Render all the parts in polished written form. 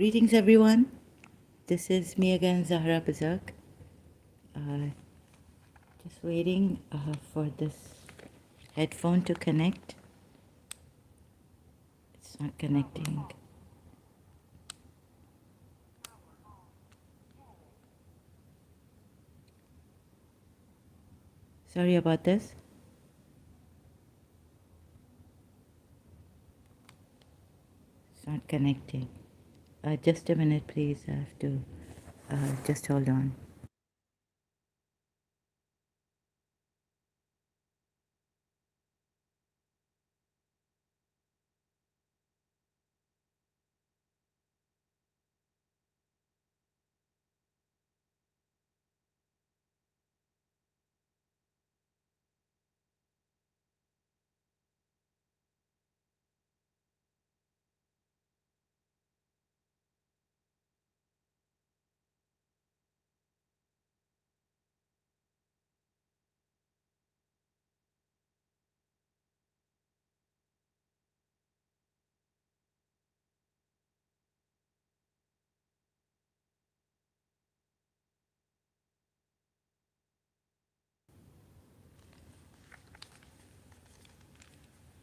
Greetings, everyone. This is me again, Zahra Bazak. Just waiting for this headphone to connect. It's not connecting. Sorry about this. It's not connecting. Just a minute, please. I have to just hold on.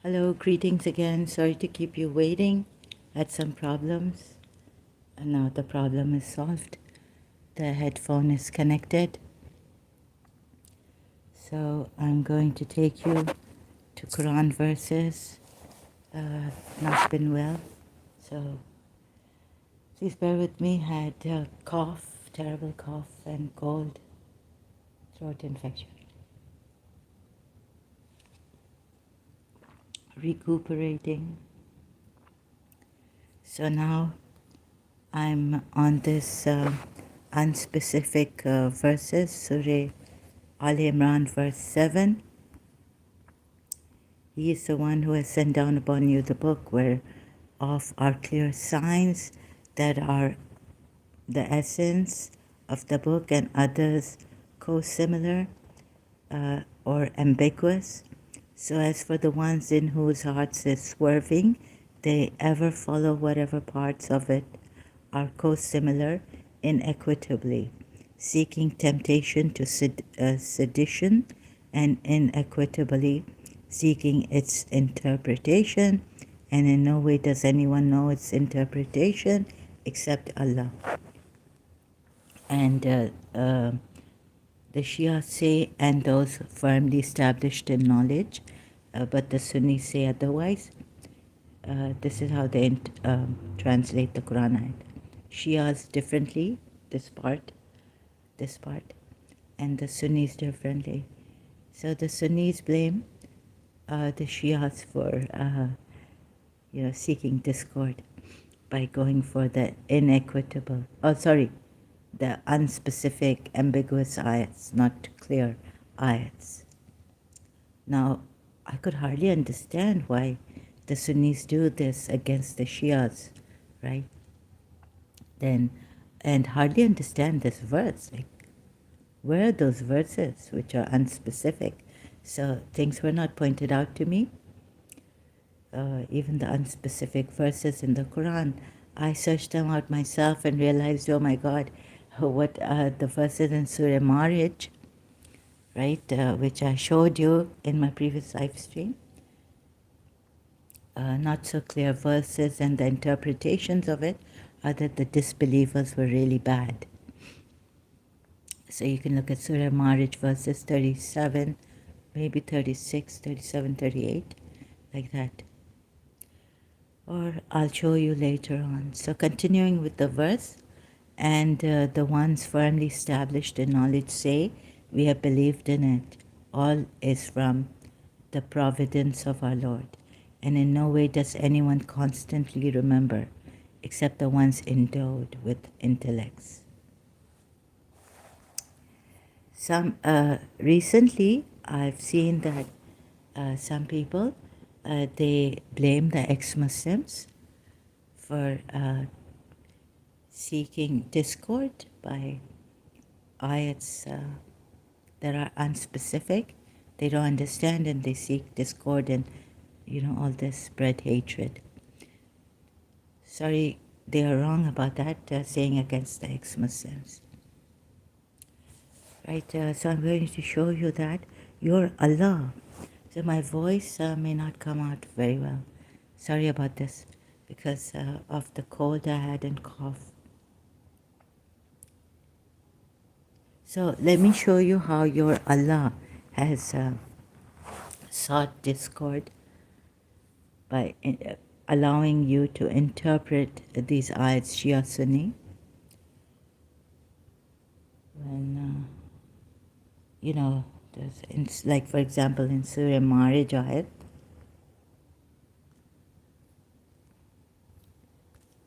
Hello, greetings again. Sorry to keep you waiting. Had some problems. And now the problem is solved. The headphone is connected. So I'm going to take you to Quran verses. Not been well, so please bear with me. Had a cough, terrible cough, and cold, throat infection. Recuperating. So now I'm on this unspecific verses, Surah Al Imran, verse 7. He is the one who has sent down upon you the book whereof are clear signs that are the essence of the book, and others co-similar or ambiguous. So as for the ones in whose hearts is swerving, they ever follow whatever parts of it are co-similar inequitably, seeking temptation to sedition, and inequitably seeking its interpretation, and in no way does anyone know its interpretation except Allah. And the Shia say, and those firmly established in knowledge, but the Sunnis say otherwise. This is how they translate the Quran ayat. Shias differently, this part, and the Sunnis differently. So the Sunnis blame the Shias for, seeking discord by going for the the unspecific, ambiguous ayats, not clear ayats. Now, I could hardly understand why the Sunnis do this against the Shias, right? And hardly understand this verse. Like, where are those verses which are unspecific? So things were not pointed out to me. Even the unspecific verses in the Quran, I searched them out myself and realized, oh my God, what the verses in Surah Marriage, right, which I showed you in my previous live stream, not so clear verses, and the interpretations of it are that the disbelievers were really bad. So you can look at Surah Marriage verses 37, maybe 36, 37, 38, like that. Or I'll show you later on. So continuing with the verse, and the ones firmly established in knowledge say, we have believed in it. All is from the providence of our Lord, and in no way does anyone constantly remember except the ones endowed with intellects. Recently, I've seen that some people, they blame the ex-Muslims for seeking discord by ayats that are unspecific. They don't understand, and they seek discord, and all this spread hatred. Sorry, they are wrong about that, saying against the ex-Muslims. Right, so I'm going to show you that you're Allah. So my voice may not come out very well. Sorry about this, because of the cold I had and cough. So let me show you how your Allah has sought discord by allowing you to interpret these ayats Shia Sunni. When, you know, like for example in Surah Marriage ayat,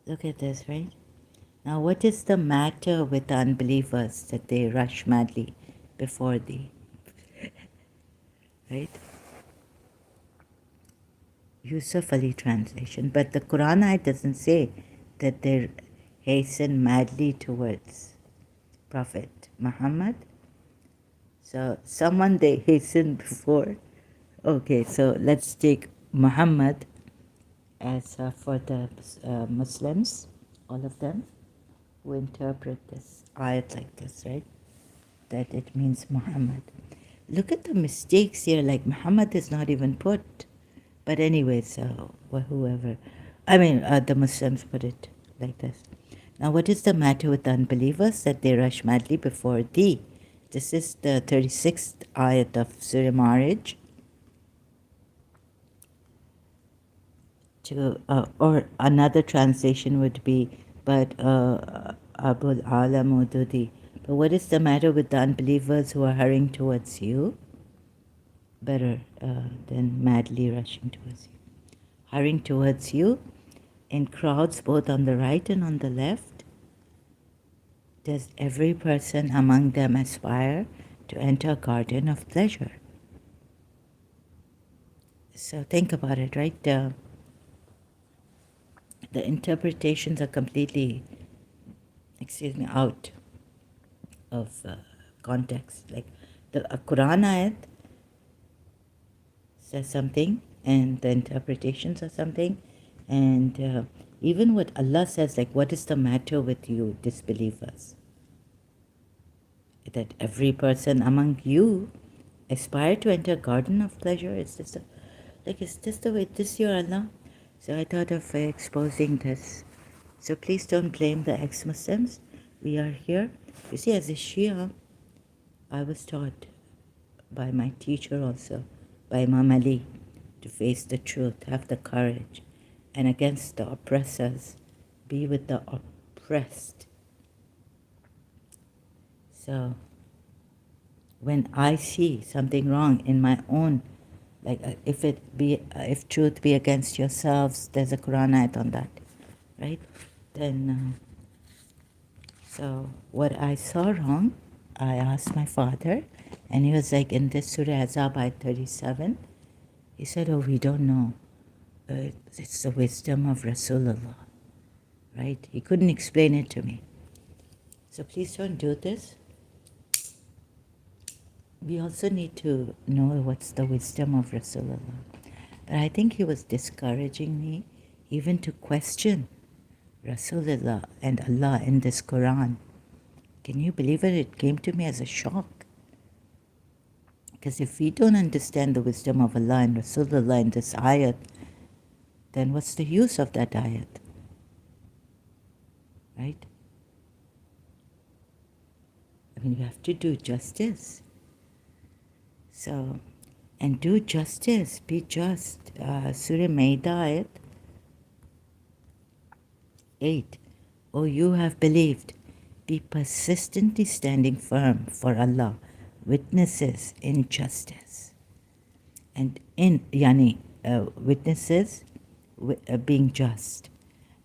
look at this, right? Now what is the matter with the unbelievers that they rush madly before thee? Right? Yusuf Ali translation. But the Quran ayat doesn't say that they hasten madly towards Prophet Muhammad. So someone they hasten before. Okay, so let's take Muhammad as for the Muslims, all of them, who interpret this ayat like this, right? That it means Muhammad. Look at the mistakes here, like Muhammad is not even put. But anyways, whoever, the Muslims put it like this. Now, what is the matter with the unbelievers that they rush madly before thee? This is the 36th ayat of Surah Marriage. Or another translation would be, but Abul Alam Ududi. But what is the matter with the unbelievers who are hurrying towards you? Better than madly rushing towards you. Hurrying towards you in crowds both on the right and on the left. Does every person among them aspire to enter a garden of pleasure? So think about it, right? The interpretations are completely, out of context. Like the Quran ayat says something, and the interpretations are something, and even what Allah says, like, what is the matter with you, disbelievers? That every person among you aspire to enter a garden of pleasure. Is this the way? This your Allah? So I thought of exposing this. So please don't blame the ex-Muslims. We are here. You see, as a Shia, I was taught by my teacher also, by Imam Ali, to face the truth, have the courage, and against the oppressors, be with the oppressed. So when I see something wrong in my own, like if truth be against yourselves, there's a Quran ayat on that, right? Then, so what I saw wrong, I asked my father, and he was like, in this Surah Azab ayat 37, he said, oh, we don't know. It's the wisdom of Rasulullah, right? He couldn't explain it to me. So please don't do this. We also need to know what's the wisdom of Rasulullah. But I think he was discouraging me even to question Rasulullah and Allah in this Quran. Can you believe it? It came to me as a shock. Because if we don't understand the wisdom of Allah and Rasulullah in this ayat, then what's the use of that ayat? Right? I mean, you have to do justice. So, and do justice, be just. Surah Maida ayat 8. Oh, you have believed. Be persistently standing firm for Allah, witnesses in justice. And witnesses being just.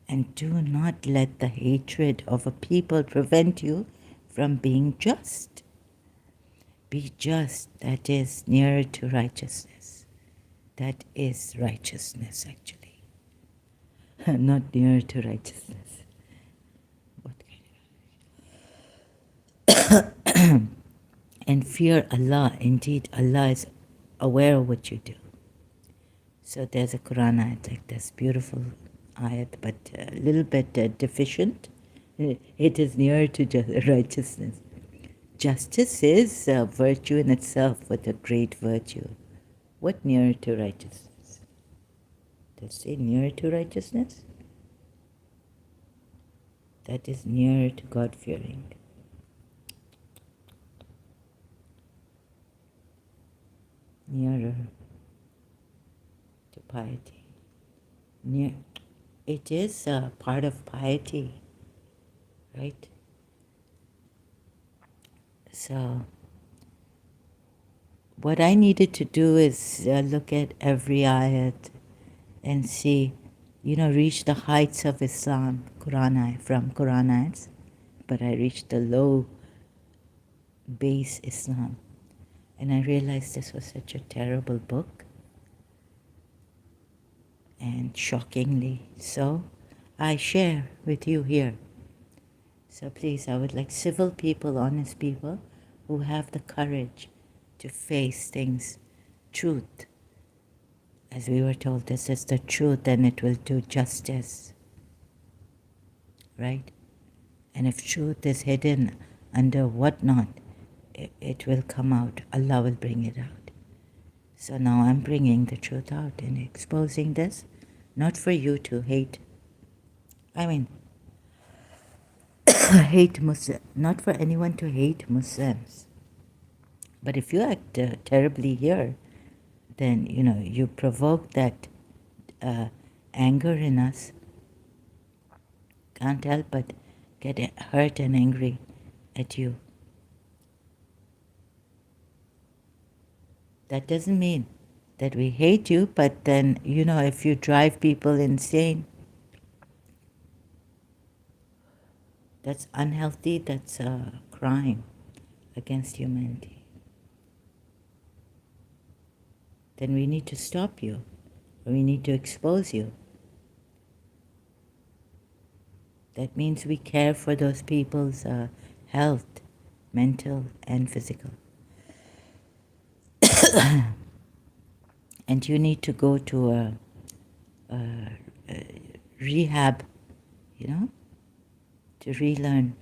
And do not let the hatred of a people prevent you from being just. Be just, that is nearer to righteousness. That is righteousness, actually. Not nearer to righteousness. And fear Allah. Indeed, Allah is aware of what you do. So there's a Quran ayat like this, beautiful ayat, but a little bit deficient. It is nearer to righteousness. Justice is a virtue in itself, but a great virtue. What nearer to righteousness? Does it say nearer to righteousness? That is nearer to God-fearing. Nearer to piety. It is a part of piety, right? So what I needed to do is look at every ayat and see, reach the heights of Islam, from Quran ayats, but I reached the low base Islam. And I realized this was such a terrible book, and shockingly so, I share with you here. So please, I would like civil people, honest people, who have the courage to face things, truth. As we were told, this is the truth and it will do justice, right? And if truth is hidden under whatnot, it will come out. Allah will bring it out. So now I'm bringing the truth out and exposing this, not for you to hate. Hate Muslims, not for anyone to hate Muslims. But if you act terribly here, then, you provoke that anger in us. Can't help but get hurt and angry at you. That doesn't mean that we hate you, but then, if you drive people insane, that's unhealthy, that's a crime against humanity. Then we need to stop you, or we need to expose you. That means we care for those people's health, mental and physical. And you need to go to a rehab, to relearn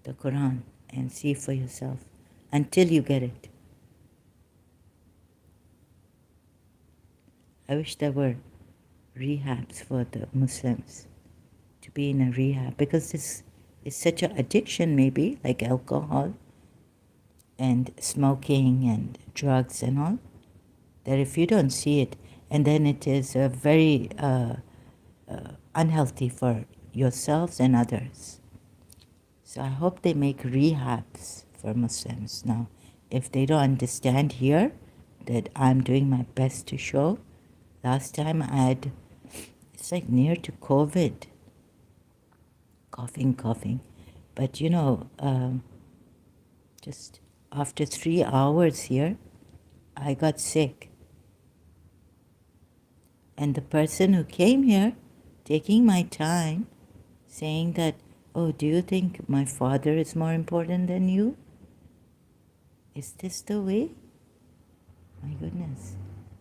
the Quran and see for yourself until you get it. I wish there were rehabs for the Muslims, to be in a rehab, because this is such an addiction, maybe like alcohol and smoking and drugs and all, that if you don't see it, and then it is very unhealthy for yourselves and others. So I hope they make rehabs for Muslims. Now, if they don't understand here that I'm doing my best to show, last time it's like near to COVID, coughing. But just after 3 hours here, I got sick. And the person who came here, taking my time, saying that, oh, do you think my father is more important than you? Is this the way? My goodness.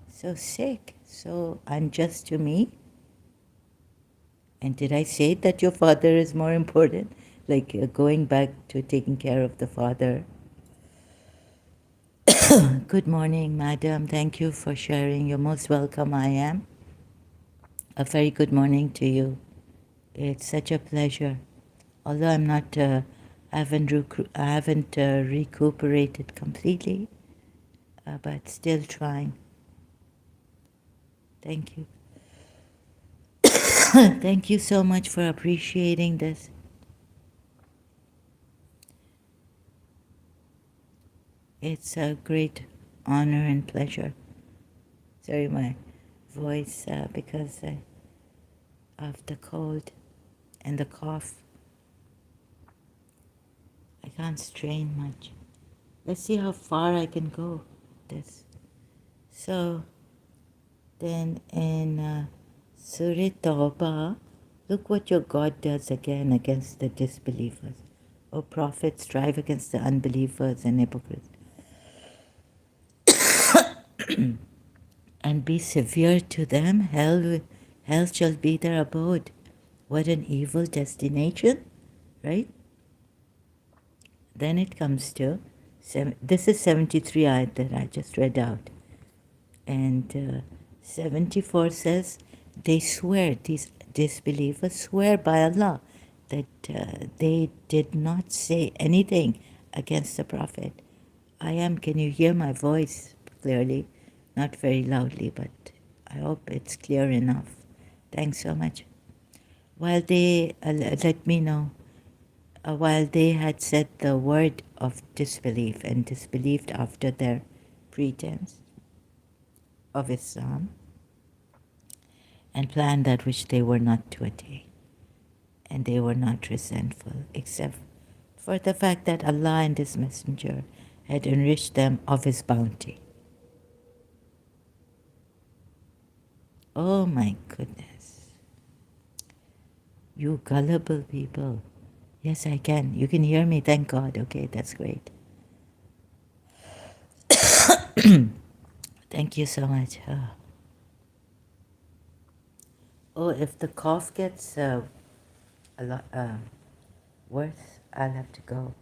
So sick, so unjust to me. And did I say that your father is more important? Like going back to taking care of the father. Good morning, madam. Thank you for sharing. You're most welcome. I am. A very good morning to you. It's such a pleasure. Although I'm not, I haven't recuperated completely, but still trying. Thank you. Thank you so much for appreciating this. It's a great honor and pleasure. Sorry, my voice, because of the cold and the cough. I can't strain much. Let's see how far I can go with this. So then in Surah Tawbah, look what your God does again against the disbelievers. O Prophet, strive against the unbelievers and hypocrites. And be severe to them. Hell Hell shall be their abode. What an evil destination, right? Then it comes to, this is 73 ayat that I just read out. And 74 says, they swear, these disbelievers swear by Allah that they did not say anything against the Prophet. Can you hear my voice clearly? Not very loudly, but I hope it's clear enough. Thanks so much. While they, let me know, while they had said the word of disbelief and disbelieved after their pretense of Islam and planned that which they were not to attain. And they were not resentful, except for the fact that Allah and His Messenger had enriched them of His bounty. Oh my goodness. You gullible people. Yes, I can. You can hear me, thank God. Okay, that's great. Thank you so much. Oh, if the cough gets a lot worse, I'll have to go.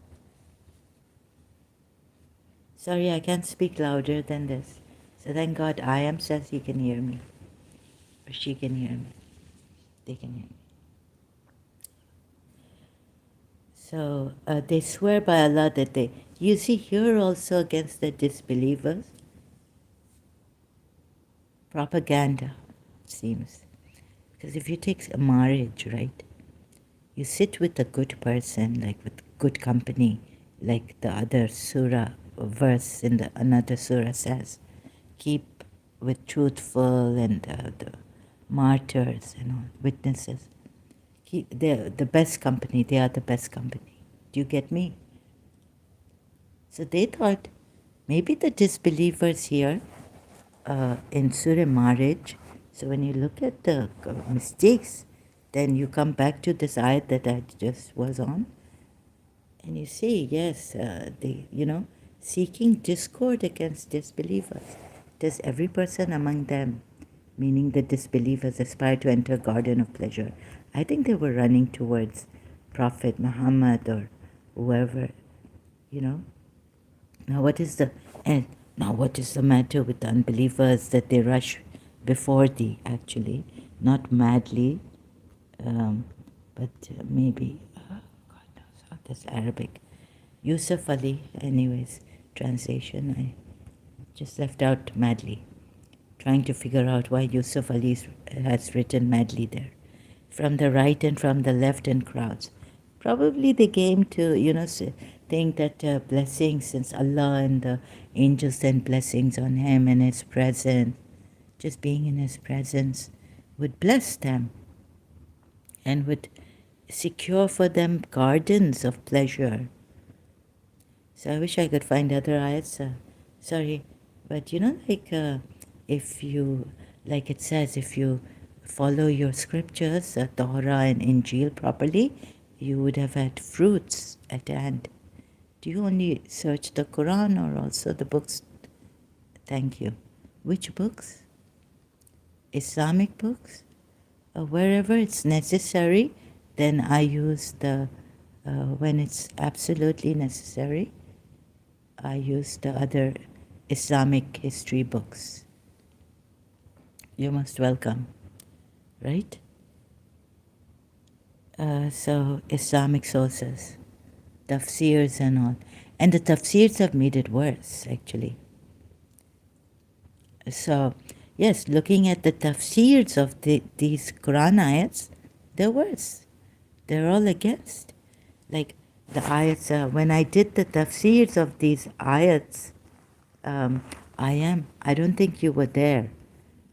Sorry, I can't speak louder than this. So thank God Ayam says he can hear me. Or she can hear me. They can hear me. So they swear by Allah that they... You see here also against the disbelievers, propaganda, it seems. Because if you take a marriage, right, you sit with a good person, like with good company, like the other surah verse in the another surah says, keep with truthful and the martyrs and all, witnesses. They're the best company, they are the best company. Do you get me? So they thought maybe the disbelievers here in Surah Marriage, so when you look at the mistakes, then you come back to this ayat that I just was on, and you see, yes, seeking discord against disbelievers. Does every person among them, meaning the disbelievers, aspire to enter a garden of pleasure? I think they were running towards Prophet Muhammad or whoever, you know. Now what is the matter with the unbelievers that they rush before thee, actually, not madly, but maybe, God knows how this Arabic. Yusuf Ali, anyways, translation, I just left out madly, trying to figure out why Yusuf Ali has written madly there. From the right and from the left in crowds. Probably they came to, think that blessings, since Allah and the angels sent blessings on him and His presence, just being in His presence, would bless them and would secure for them gardens of pleasure. So I wish I could find other ayats. Sorry, but if you, like it says, if you follow your scriptures, Torah and Injil properly, you would have had fruits at hand. Do you only search the Quran or also the books? Thank you. Which books? Islamic books? Wherever it's necessary, then I use when it's absolutely necessary, I use the other Islamic history books. You're most welcome, right? So Islamic sources, tafsirs and all. And the tafsirs have made it worse, actually. So, yes, looking at the tafsirs of these Quran ayats, they're worse. They're all against. Like the ayats, when I did the tafsirs of these ayats, I don't think you were there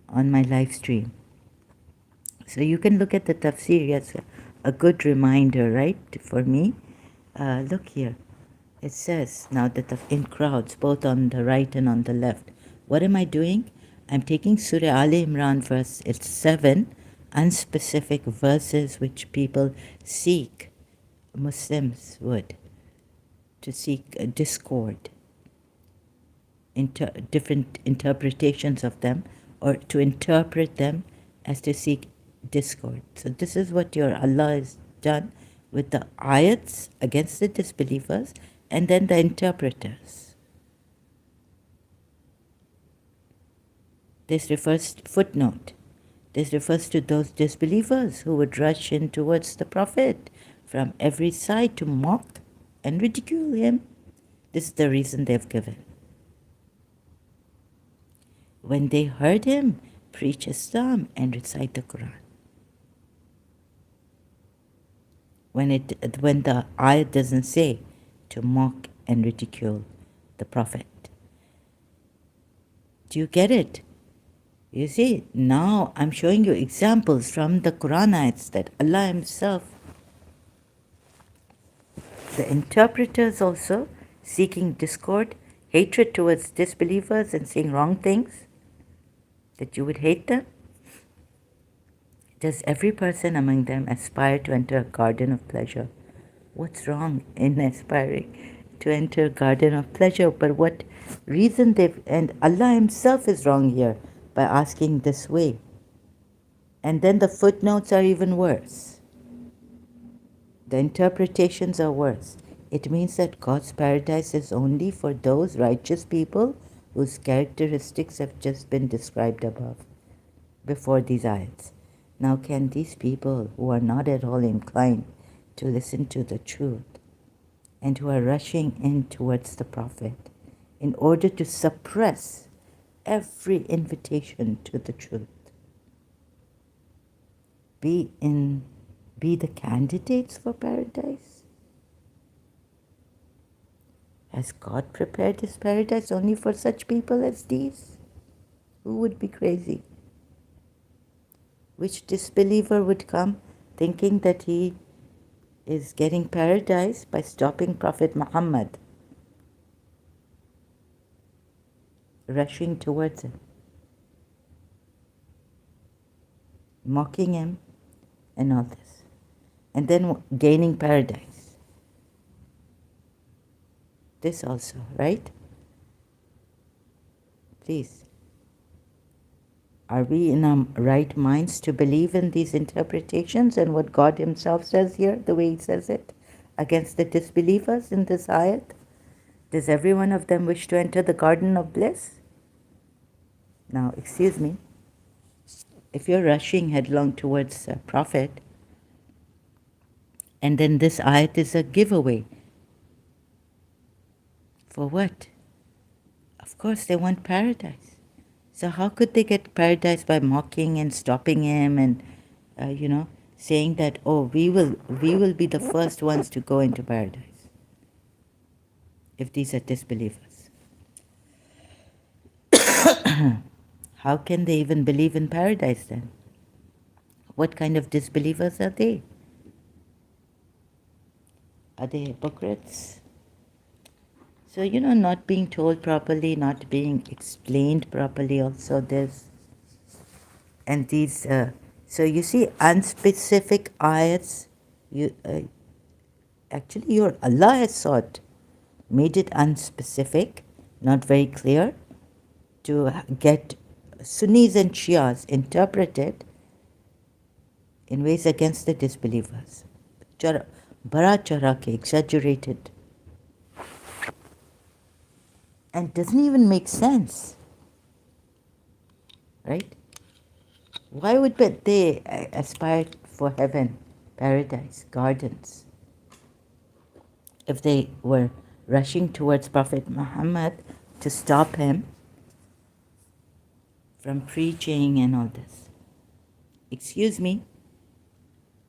on my live stream. So you can look at the tafsir, yes, a good reminder, right, for me. Look here. It says now that in crowds, both on the right and on the left. What am I doing? I'm taking Surah Ali Imran verse 7, unspecific verses which people seek, Muslims would, to seek discord, different interpretations of them, or to interpret them as to seek discord. So this is what your Allah has done with the ayats against the disbelievers and then the interpreters. This refers, footnote, this refers to those disbelievers who would rush in towards the Prophet from every side to mock and ridicule him. This is the reason they've given. When they heard him preach Islam and recite the Quran. When the ayat doesn't say to mock and ridicule the Prophet. Do you get it? You see, now I'm showing you examples from the Quran ayats that Allah Himself, the interpreters also, seeking discord, hatred towards disbelievers and saying wrong things, that you would hate them. Does every person among them aspire to enter a garden of pleasure? What's wrong in aspiring to enter a garden of pleasure? But what reason they've... And Allah Himself is wrong here by asking this way. And then the footnotes are even worse. The interpretations are worse. It means that God's paradise is only for those righteous people whose characteristics have just been described above, before these ayats. Now can these people who are not at all inclined to listen to the truth and who are rushing in towards the Prophet in order to suppress every invitation to the truth, be the candidates for paradise? Has God prepared His paradise only for such people as these? Who would be crazy? Which disbeliever would come thinking that he is getting paradise by stopping Prophet Muhammad, rushing towards him, mocking him and all this, and then gaining paradise? This also, right? Please. Are we in our right minds to believe in these interpretations and what God Himself says here, the way He says it, against the disbelievers in this ayat? Does every one of them wish to enter the garden of bliss? Now, excuse me, if you're rushing headlong towards a Prophet, and then this ayat is a giveaway, for what? Of course they want paradise. So how could they get paradise by mocking and stopping him and, saying that, oh, we will be the first ones to go into paradise, if these are disbelievers? How can they even believe in paradise then? What kind of disbelievers are they? Are they hypocrites? So, not being told properly, not being explained properly also, and these, so you see, unspecific ayats, actually your Allah has made it unspecific, not very clear, to get Sunnis and Shias interpreted in ways against the disbelievers. Bara chara ke, exaggerated. And doesn't even make sense, right? Why would they aspire for heaven, paradise, gardens, if they were rushing towards Prophet Muhammad to stop him from preaching and all this? Excuse me?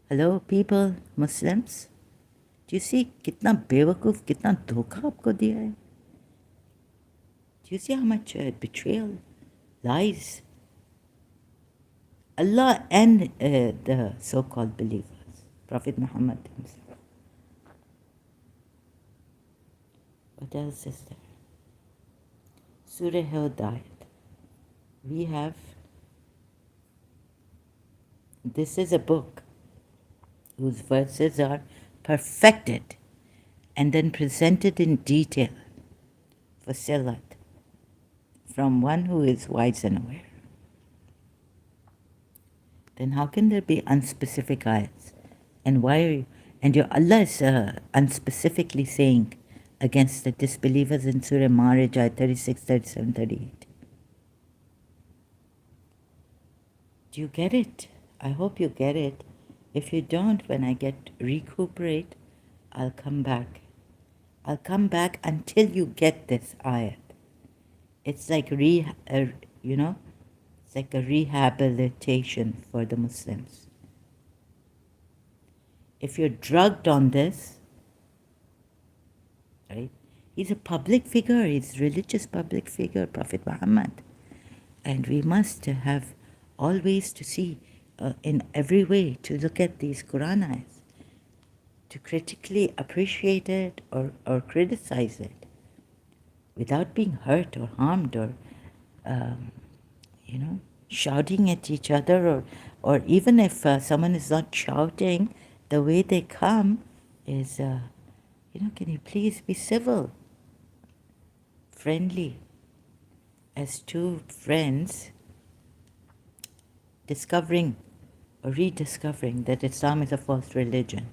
Hello, people, Muslims? Do you see कितना बेवकूफ़, कितना धोखा आपको दिया है? Do you see how much betrayal, lies? Allah and the so-called believers, Prophet Muhammad himself. What else is there? Surah Hudayat. We have, this is a book whose verses are perfected and then presented in detail for Silat from one who is wise and aware. then how can there be unspecific ayats? And why are you, and your Allah is unspecifically saying against the disbelievers in Surah Marriage, ayat 36, 37, 38. Do you get it? I hope you get it. If you don't, when I recuperate, I'll come back. I'll come back until you get this ayat. It's like it's like a rehabilitation for the Muslims. If you're drugged on this, right? He's a public figure. He's a religious public figure, Prophet Muhammad, and we must have always to see in every way to look at these Quran ayats, to critically appreciate it or criticize it without being hurt or harmed or um, shouting at each other, or even if someone is not shouting, the way they come is, can you please be civil, friendly, as two friends discovering or rediscovering that Islam is a false religion.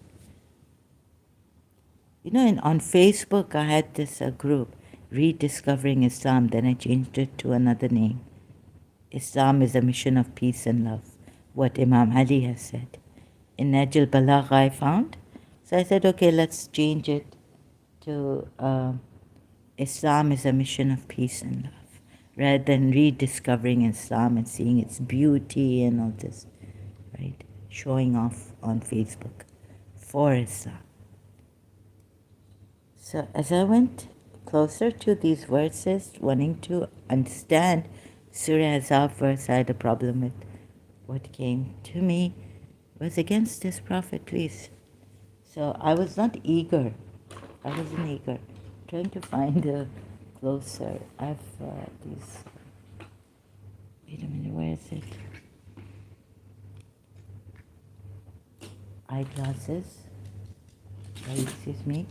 On Facebook, I had this group, Rediscovering Islam, then I changed it to another name. Islam is a mission of peace and love, what Imam Ali has said. In Najl Balagh I found. So I said, okay, let's change it to Islam is a mission of peace and love, rather than rediscovering Islam and seeing its beauty and all this, right? Showing off on Facebook for Islam. So as I went closer to these verses, wanting to understand Surah Azab verse, I had a problem with what came to me was against this prophet, please. So I was not eager. I wasn't eager. Trying to find a closer. I've these. Wait a minute, where is it? Eyeglasses. Excuse me.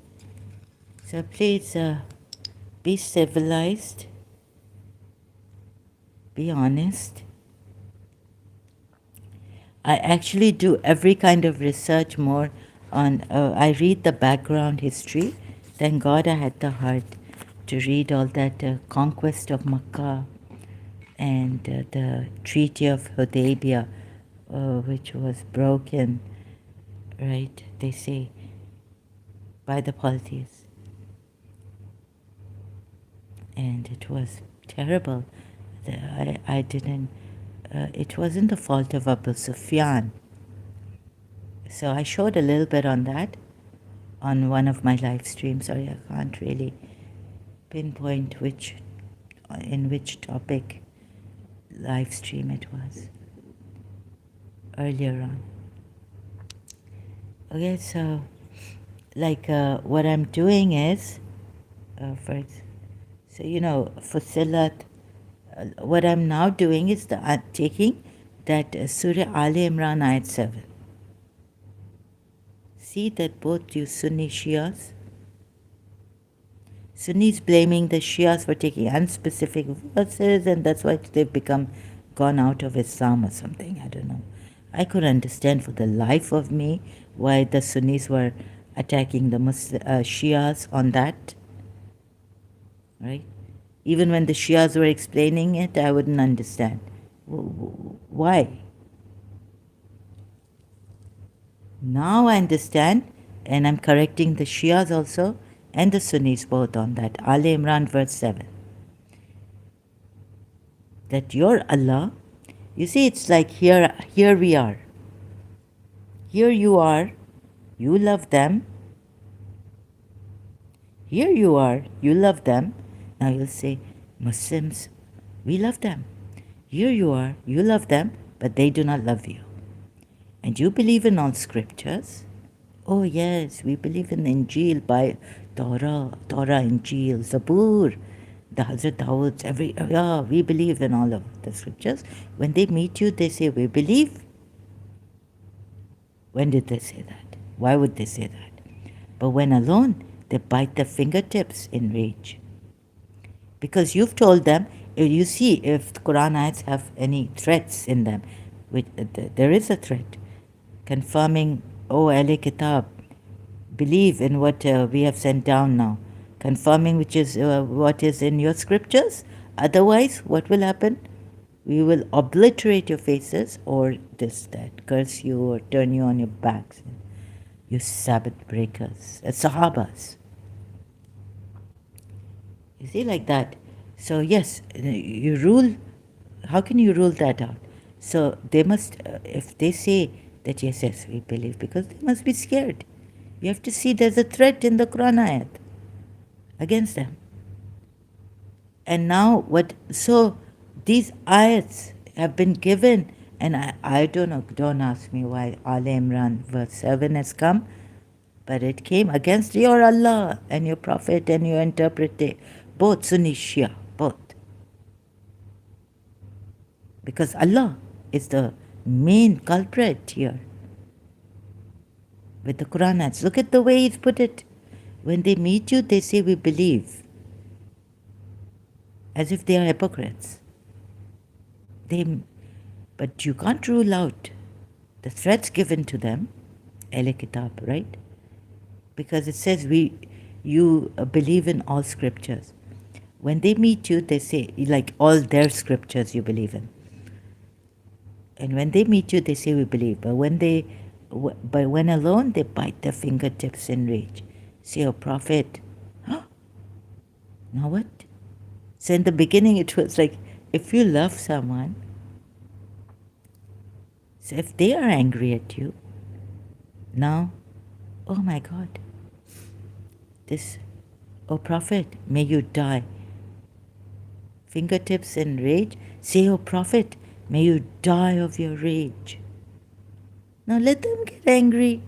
So please be civilized. Be honest. I actually do every kind of research more on, I read the background history. Thank God I had the heart to read all that conquest of Makkah and the Treaty of Hudaybiyah, which was broken, right, they say, by the polytheists. And it was terrible. I didn't, it wasn't the fault of Abu Sufyan. So I showed a little bit on that on one of my live streams. Sorry, I can't really pinpoint in which topic live stream it was earlier on. Okay, so like what I'm doing is, Fusilat, what I'm now doing is taking that Surah Al Imran ayat 7. See that both you Sunni Shias, Sunnis blaming the Shias for taking unspecific verses, and that's why they've gone out of Islam or something. I don't know. I could understand for the life of me why the Sunnis were attacking the Shias on that, right? Even when the Shias were explaining it, I wouldn't understand. Why? Now I understand, and I'm correcting the Shias also and the Sunnis both on that. Al Imran verse 7. That your Allah, you see, it's like here we are. Here you are, you love them. Here you are, you love them. Now you'll say, Muslims, we love them. Here you are, you love them, but they do not love you. And you believe in all scriptures. Oh yes, we believe in Injil, by Torah, Injil, Zabur, the Hazrat Dawood, we believe in all of the scriptures. When they meet you, they say, we believe. When did they say that? Why would they say that? But when alone, they bite their fingertips in rage. Because you've told them, if the Quran ayats have any threats in them, There is a threat. Confirming, O Ahle Kitab, believe in what we have sent down now. Confirming which is what is in your scriptures. Otherwise, what will happen? We will obliterate your faces, or this, that, curse you, or turn you on your backs. You Sabbath breakers, Sahabas. You see, like that. So, yes, you rule. How can you rule that out? So, they must, if they say that yes, yes, we believe, because they must be scared. You have to see there's a threat in the Quran ayat against them. And now, so these ayats have been given, and I don't know, don't ask me why Al Imran verse 7 has come, but it came against your Allah and your Prophet and your interpreter, both Sunni Shia, both. Because Allah is the main culprit here with the Quran ayats. Look at the way He's put it. When they meet you, they say, we believe, as if they are hypocrites. But you can't rule out the threats given to them, Ahle Kitab, right? Because it says you believe in all scriptures. When they meet you, they say, like all their scriptures you believe in. And when they meet you, they say, we believe. But when alone, they bite their fingertips in rage. Say, oh, Prophet, huh? Now what? So in the beginning, it was like, if you love someone, so if they are angry at you, now, oh my God, this, oh Prophet, may you die. Fingertips in rage, say, oh Prophet, may you die of your rage. Now let them get angry.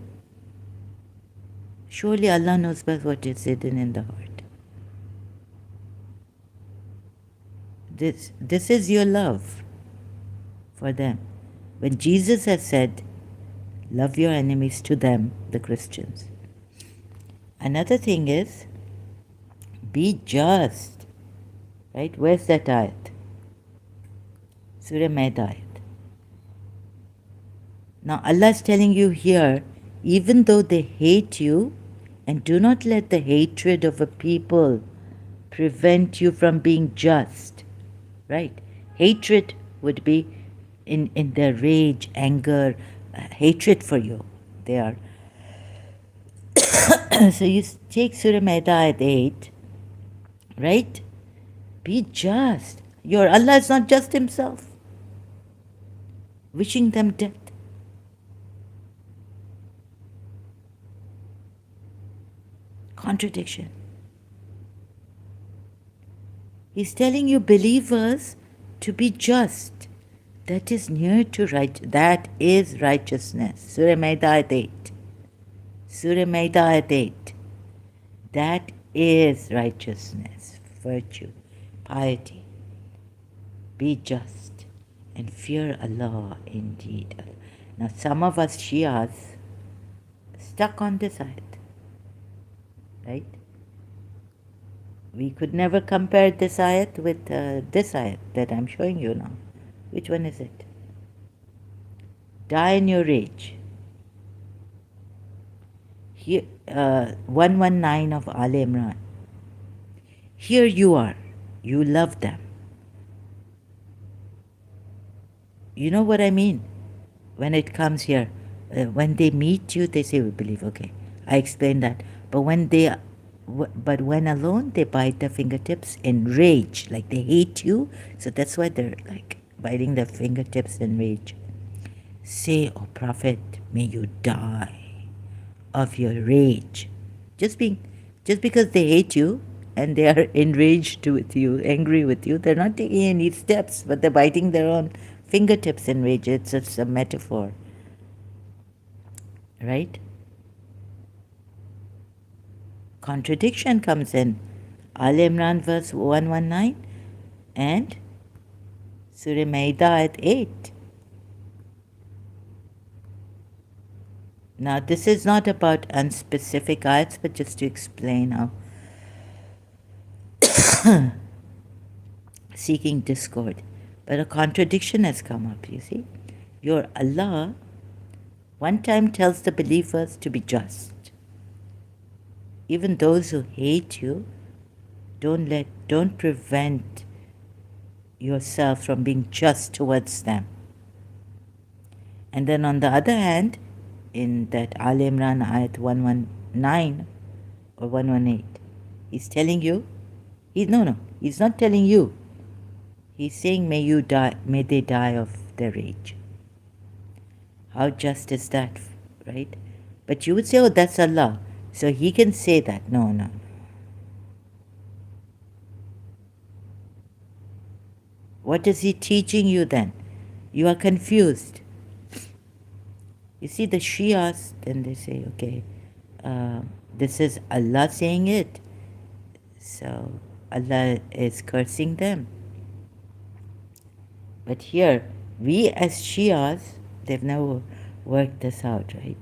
Surely Allah knows best what is hidden in the heart. This is your love for them. When Jesus has said, love your enemies to them, the Christians. Another thing is, be just. Right? Where's that ayat? Surah Maida ayat. Now Allah is telling you here, even though they hate you, and do not let the hatred of a people prevent you from being just. Right? Hatred would be in their rage, anger, hatred for you. They are. So you take Surah Maida ayat 8, right? Be just. Your Allah is not just Himself. Wishing them death. Contradiction. He's telling you believers to be just. That is near to right. That is righteousness. Surah Maida ayat 8. Surah Maida ayat 8. That is righteousness, virtue, piety. Be just and fear Allah indeed. Now some of us Shias stuck on this ayat, right? We could never compare this ayat with this ayat that I'm showing you now. Which one is it? Die in your rage. Here, 119 of Al Imran. Here you are. You love them. You know what I mean? When it comes here, when they meet you, they say, we believe. Okay, I explained that. But when alone, they bite their fingertips in rage. Like they hate you. So that's why they're like biting their fingertips in rage. Say, oh Prophet, may you die of your rage. Just because they hate you and they are enraged with you, angry with you, they're not taking any steps, but they're biting their own fingertips in rage. It's just a metaphor. Right? Contradiction comes in. Al Imran verse 119 and Surah Maida at 8. Now this is not about unspecific ayats, but just to explain how seeking discord. But a contradiction has come up, you see. Your Allah one time tells the believers to be just. Even those who hate you, don't prevent yourself from being just towards them. And then on the other hand, in that Al Imran ayat 119 or 118, he's telling you, he's not telling you. He's saying, may they die of their rage. How just is that, right? But you would say, oh, that's Allah. So he can say that. No. What is he teaching you then? You are confused. You see, the Shias, then they say, okay, this is Allah saying it. So Allah is cursing them. But here, we as Shias, they've never worked this out, right?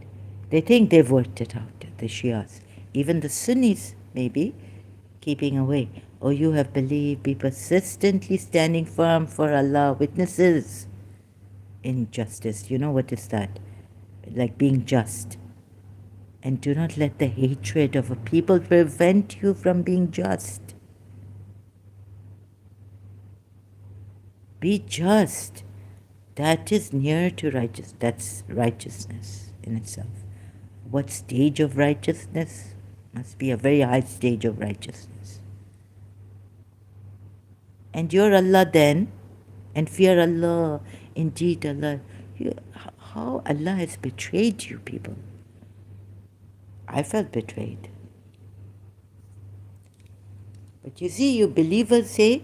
They think they've worked it out, the Shias. Even the Sunnis, maybe, keeping away. Oh, you have believed, be persistently standing firm for Allah, witnesses in justice. You know what is that? Like being just. And do not let the hatred of a people prevent you from being just. Be just. That is near to righteousness. That's righteousness in itself. What stage of righteousness? Must be a very high stage of righteousness. And your Allah then, and fear Allah, indeed Allah. How Allah has betrayed you, people. I felt betrayed. But you see, you believers say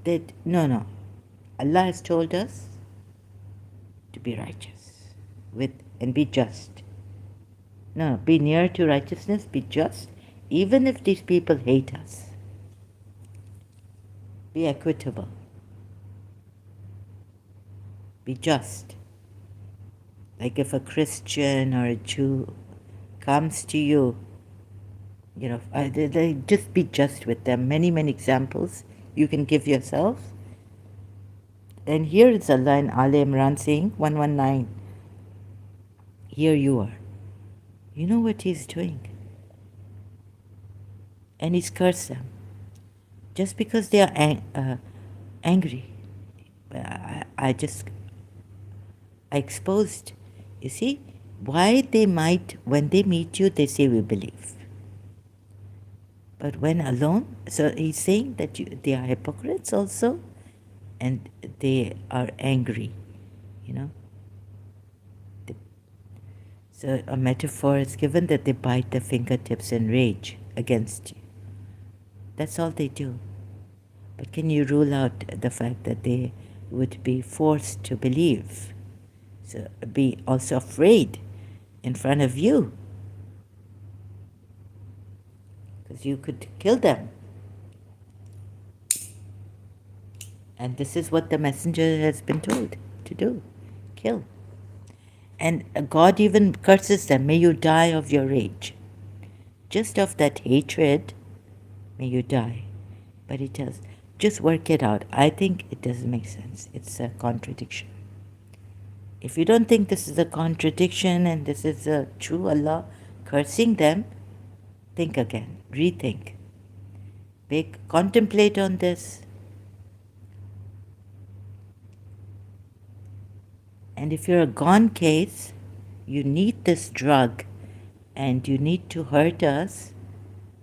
that, no, Allah has told us to be righteous and be just. No, be near to righteousness, be just, even if these people hate us. Be equitable. Be just. Like if a Christian or a Jew comes to you, they just be just with them. Many examples you can give yourself. And here is Allah in Al Imran saying, 119, here you are. You know what he's doing. And he's cursed them. Just because they are angry. I exposed, you see, why they might, when they meet you, they say we believe. But when alone, so he's saying that they are hypocrites also, and they are angry, So a metaphor is given that they bite their fingertips in rage against you. That's all they do. But can you rule out the fact that they would be forced to believe? So be also afraid in front of you. Because you could kill them. And this is what the messenger has been told to do. Kill. And God even curses them. May you die of your rage. Just of that hatred, may you die. But he tells, just work it out. I think it doesn't make sense. It's a contradiction. If you don't think this is a contradiction and this is a true Allah cursing them, think again. Rethink. Contemplate on this. And if you're a gone case, you need this drug and you need to hurt us,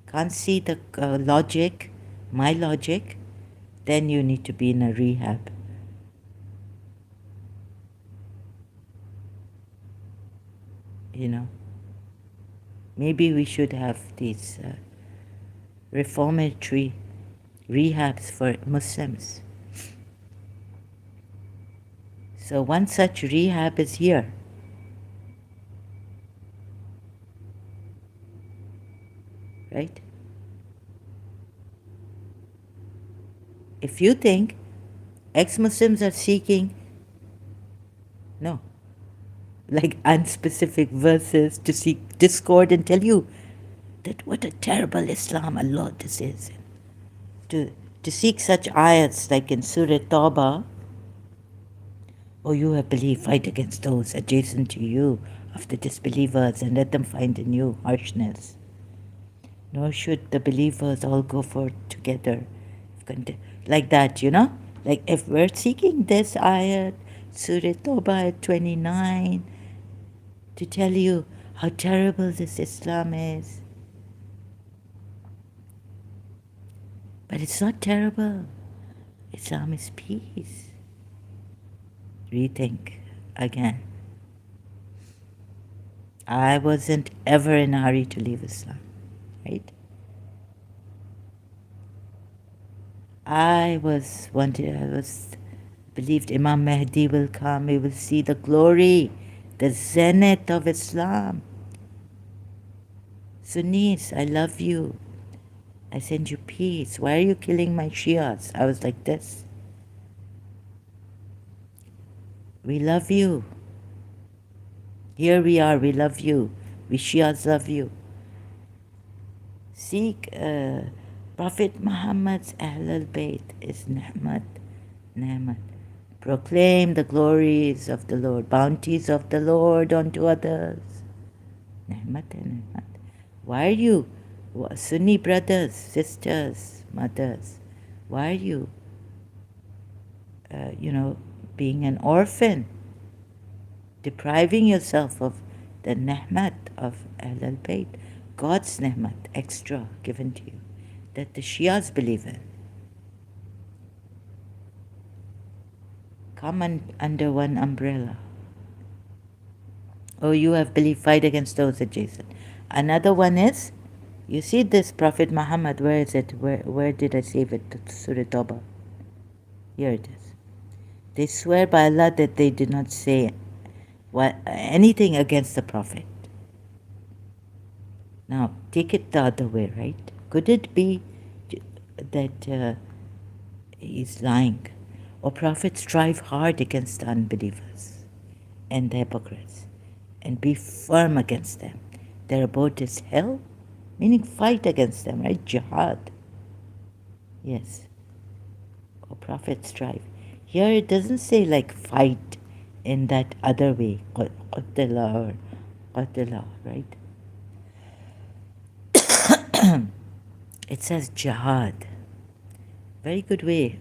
can't see the logic, my logic, then you need to be in a rehab. Maybe we should have these reformatory rehabs for Muslims. So one such rehab is here. Right? If you think ex-Muslims are seeking, like unspecific verses to seek discord and tell you that what a terrible Islam Allah this is. To seek such ayats like in Surah Tawbah, O you have believed, fight against those adjacent to you of the disbelievers, and let them find in you harshness. Nor should the believers all go forth together. Like that, Like if we're seeking this ayat, Surah Toba 29, to tell you how terrible this Islam is. But it's not terrible. Islam is peace. Rethink again. I wasn't ever in a hurry to leave Islam, right? I believed Imam Mahdi will come, we will see the glory, the zenith of Islam. Sunnis, I love you. I send you peace. Why are you killing my Shias? I was like this. We love you. Here we are, we love you. We Shias love you. Seek Prophet Muhammad's Ahlul Bayt is Ni'mat. Proclaim the glories of the Lord, bounties of the Lord unto others. Ni'mat. Why are you, Sunni brothers, sisters, mothers, why are you, being an orphan, depriving yourself of the ni'mat of Ahlul Bayt, God's ni'mat, extra given to you, that the Shias believe in? Come under one umbrella. Oh, you have believed, fight against those adjacent. Another one is, you see this Prophet Muhammad, where is it? Where did I save it? Surah Tawbah. Here it is. They swear by Allah that they did not say anything against the Prophet. Now, take it the other way, right? Could it be that he's lying? Or prophets strive hard against the unbelievers and the hypocrites and be firm against them. Their abode is hell, meaning fight against them, right? Jihad. Yes. Or prophets strive. Here it doesn't say like fight in that other way, qatala or qatala, right? It says jihad. Very good way.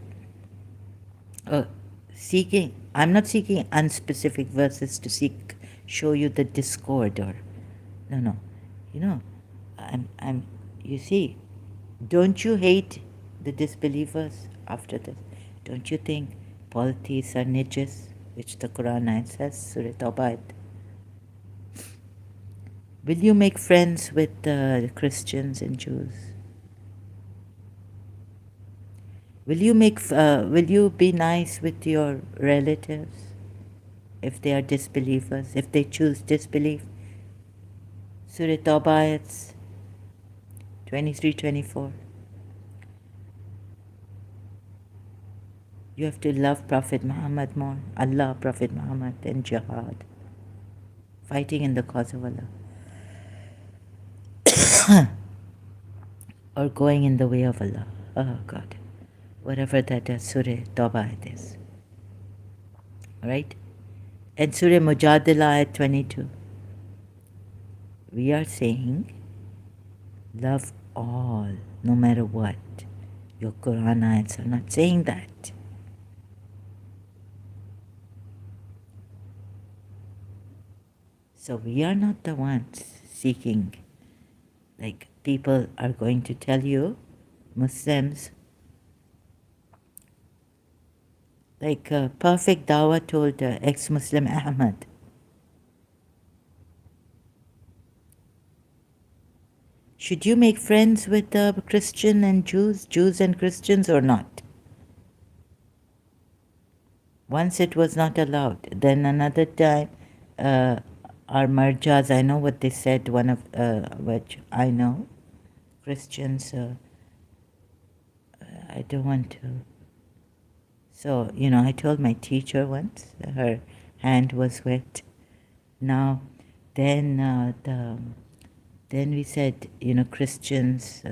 I'm not seeking unspecific verses to show you the discord or, no. You see, don't you hate the disbelievers after this? Don't you think polytheists are najis, which the Quran says, Surah Tawbah? Will you make friends with the Christians and Jews? Will you be nice with your relatives if they are disbelievers, if they choose disbelief? Surah Tawbah, Ayats 23, 24. You have to love Prophet Muhammad more, Allah, Prophet Muhammad, and jihad. Fighting in the cause of Allah. Or going in the way of Allah. Oh God. Whatever that Surah Tawbah is. Right? And Surah Mujadila at 22. We are saying, love all, no matter what. Your Quran ayats are not saying that. So we are not the ones seeking, like people are going to tell you, Muslims, like Perfect Dawah told ex-Muslim Ahmad, should you make friends with Christian and Jews and Christians or not? Once it was not allowed. Then another time, our marjas, I know what they said, one of which I know, Christians, I don't want to. So, I told my teacher once, her hand was wet. Now, then we said, Christians,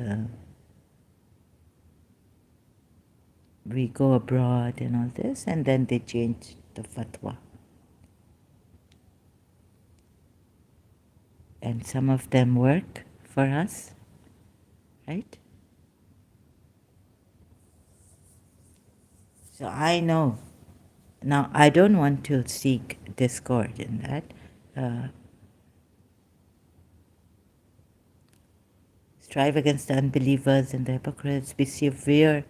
we go abroad and all this, and then they changed the fatwa. And some of them work for us, right? So I know. Now, I don't want to seek discord in that. Strive against the unbelievers and the hypocrites, be severe,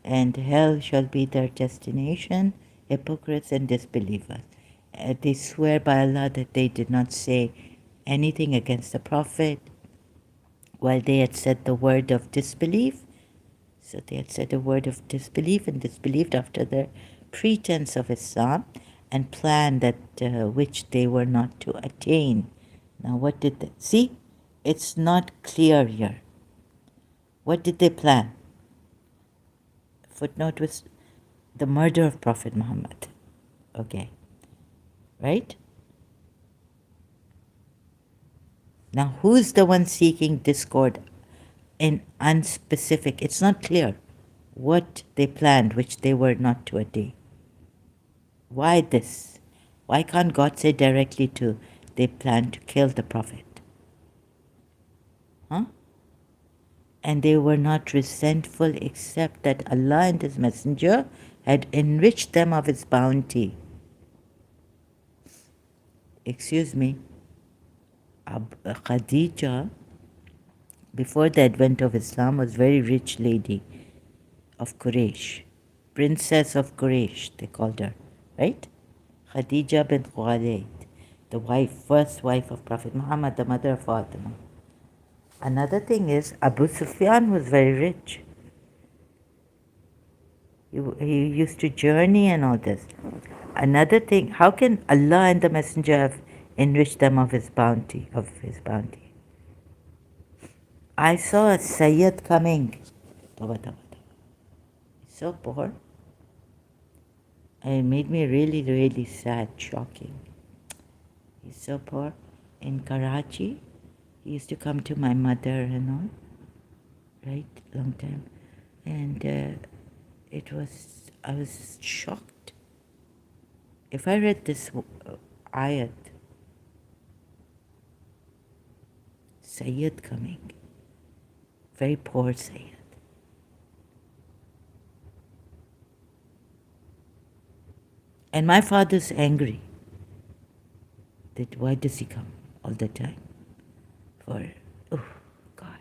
and hell shall be their destination, hypocrites and disbelievers. They swear by Allah that they did not say anything against the Prophet while they had said the word of disbelief. So they had said a word of disbelief and disbelieved after their pretense of Islam and planned that which they were not to attain. Now, what did they see? It's not clear here. What did they plan? Footnote was the murder of Prophet Muhammad. Okay, right? Now, who's the one seeking discord in unspecific? It's not clear what they planned, which they were not to attain. Why this? Why can't God say directly to they plan to kill the Prophet? Huh? And they were not resentful except that Allah and His Messenger had enriched them of His bounty. Excuse me, Khadija, before the advent of Islam, was a very rich lady of Quraysh. Princess of Quraysh, they called her, right? Khadija bint Khuwaylid, the first wife of Prophet Muhammad, the mother of Fatima. Another thing is, Abu Sufyan was very rich. He used to journey and all this. Another thing, how can Allah and the Messenger have enriched them of His bounty, I saw a Sayyid coming. So poor. And it made me really, really sad, shocking. He's so poor. In Karachi, he used to come to my mother and all, right, long time. And I was shocked. If I read this ayat, Sayyid coming, very poor Sayyid. And my father's angry that why does he come all the time? Oh, God.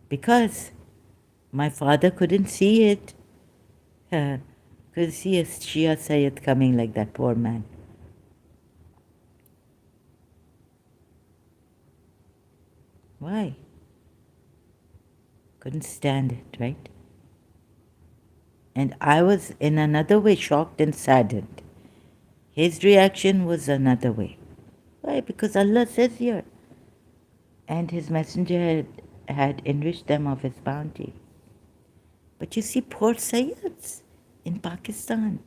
Because my father couldn't see it. Couldn't see a Shia Sayyid coming like that poor man. Why? Couldn't stand it, right? And I was in another way shocked and saddened. His reaction was another way. Why? Because Allah says here, and His Messenger had enriched them of His bounty. But you see poor Sayyids in Pakistan.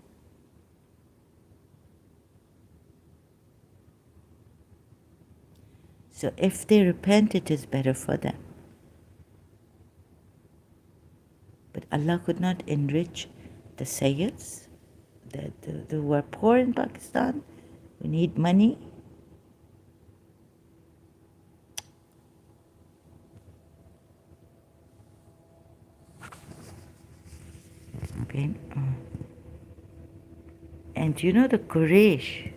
So if they repent, it is better for them. But Allah could not enrich the Sayyids who were poor in Pakistan, who need money. Okay. And you know the Quraysh,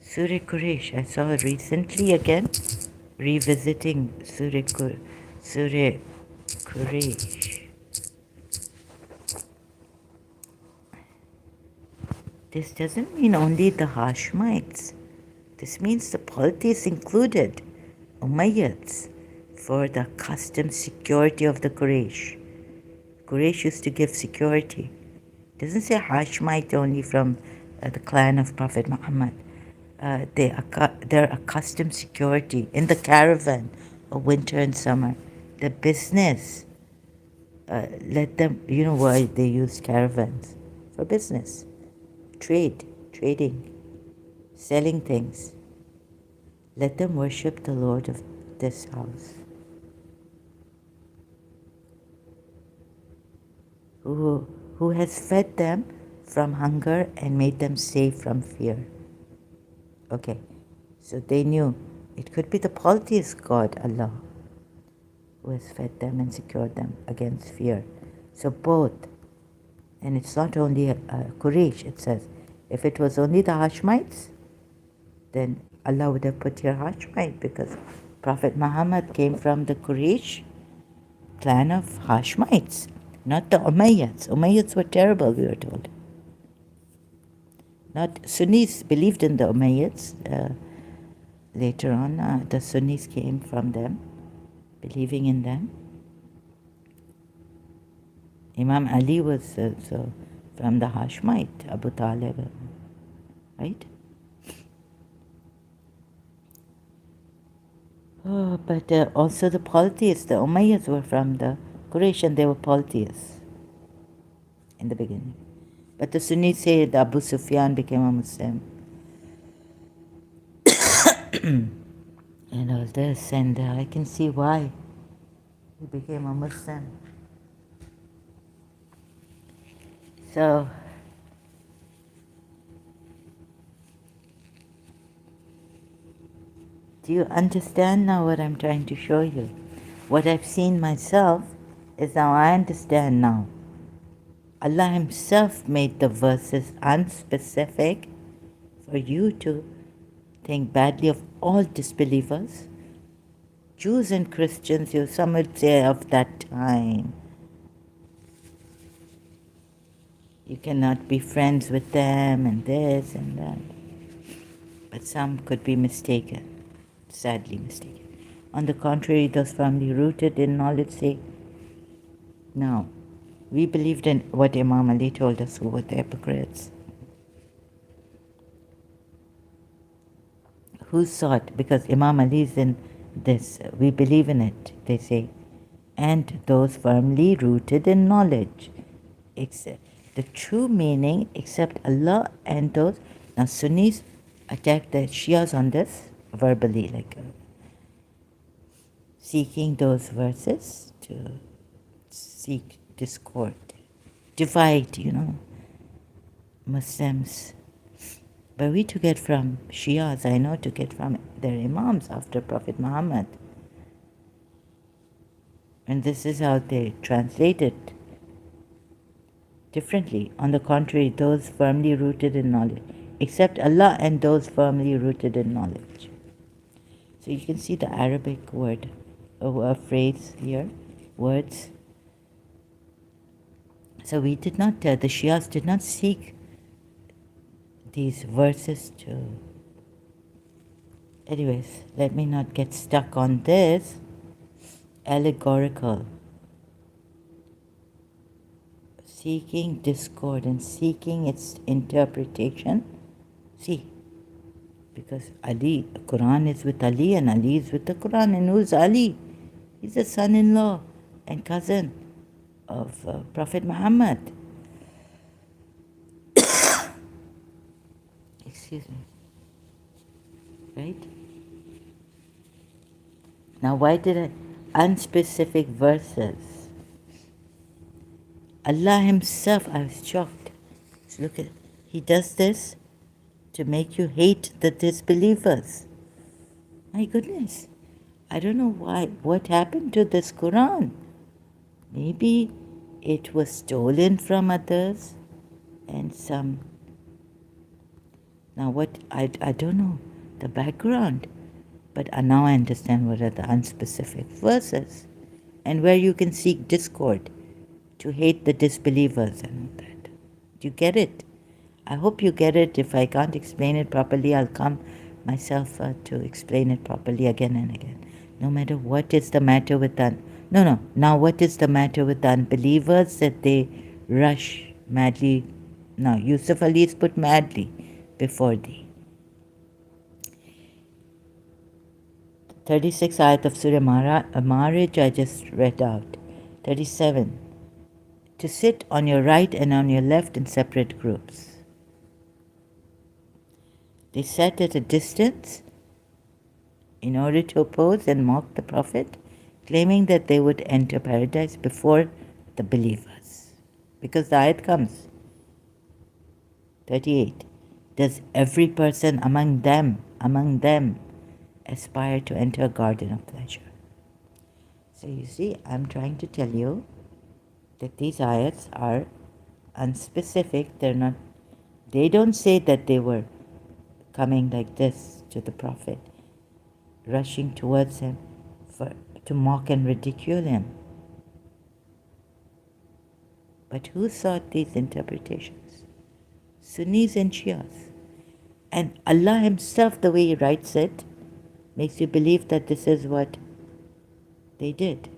Surah Quraysh, I saw recently again, revisiting Surah Quraysh. This doesn't mean only the Hashemites. This means the polytheists included, Umayyads, for the custom security of the Quraysh. Quraysh used to give security. It doesn't say Hashemite only from the clan of Prophet Muhammad. They're accustomed security in the caravan of winter and summer. The business, let them, you know why they use caravans? For business, trading, selling things. Let them worship the Lord of this house. who has fed them from hunger and made them safe from fear. Okay, so they knew it could be the polytheist God, Allah, who has fed them and secured them against fear. So both, and it's not only Quraysh, it says, if it was only the Hashmites, then Allah would have put here Hashmite, because Prophet Muhammad came from the Quraysh clan of Hashmites, not the Umayyads. Umayyads were terrible, we were told. Not Sunnis believed in the Umayyads. Later on, the Sunnis came from them, believing in them. Imam Ali was so from the Hashmite, Abu Talib, right? Oh, but also the polytheists, the Umayyads were from the Quraysh, and they were polytheists in the beginning. But the Sunnis say that Abu Sufyan became a Muslim. And all this, and I can see why he became a Muslim. So, do you understand now what I'm trying to show you? What I've seen myself is now I understand now. Allah Himself made the verses unspecific for you to think badly of all disbelievers, Jews and Christians, some would say of that time. You cannot be friends with them and this and that. But some could be mistaken, sadly mistaken. On the contrary, those firmly rooted in knowledge say, no, we believed in what Imam Ali told us, who were the hypocrites. Who sought? Because Imam Ali is in this, we believe in it, they say. And those firmly rooted in knowledge. The true meaning, except Allah and those. Now Sunnis attack the Shias on this verbally, like seeking those verses to seek discord, divide, Muslims. But we took it from Shias, I know, took it from their Imams after Prophet Muhammad. And this is how they translate it differently. On the contrary, those firmly rooted in knowledge, except Allah and those firmly rooted in knowledge. So you can see the Arabic word, a phrase here, words. So we did not, the Shias did not seek these verses to... Anyways, let me not get stuck on this. Allegorical. Seeking discord and seeking its interpretation. See, because Ali, Quran is with Ali and Ali is with the Quran. And who's Ali? He's the son-in-law and cousin of Prophet Muhammad. Excuse me. Right? Now why did I... Unspecific verses. Allah Himself, I was shocked. So look at, He does this to make you hate the disbelievers. My goodness. I don't know why. What happened to this Quran? Maybe it was stolen from others and some... Now what, I don't know the background. But now I understand what are the unspecific verses and where you can seek discord to hate the disbelievers and all that. Do you get it? I hope you get it. If I can't explain it properly, I'll come myself to explain it properly again and again. No matter what is the matter with now what is the matter with the unbelievers that they rush madly? Now Yusuf Ali is put madly before thee. 36 ayat of Surah Marriage I just read out. 37. To sit on your right and on your left in separate groups. They sat at a distance in order to oppose and mock the Prophet, claiming that they would enter paradise before the believers. Because the ayat comes, 38. Does every person among them, aspire to enter a garden of pleasure? So you see, I'm trying to tell you that these ayats are unspecific. They don't say that they were coming like this to the Prophet, rushing towards him to mock and ridicule him. But who sought these interpretations? Sunnis and Shias. And Allah Himself, the way He writes it, makes you believe that this is what they did.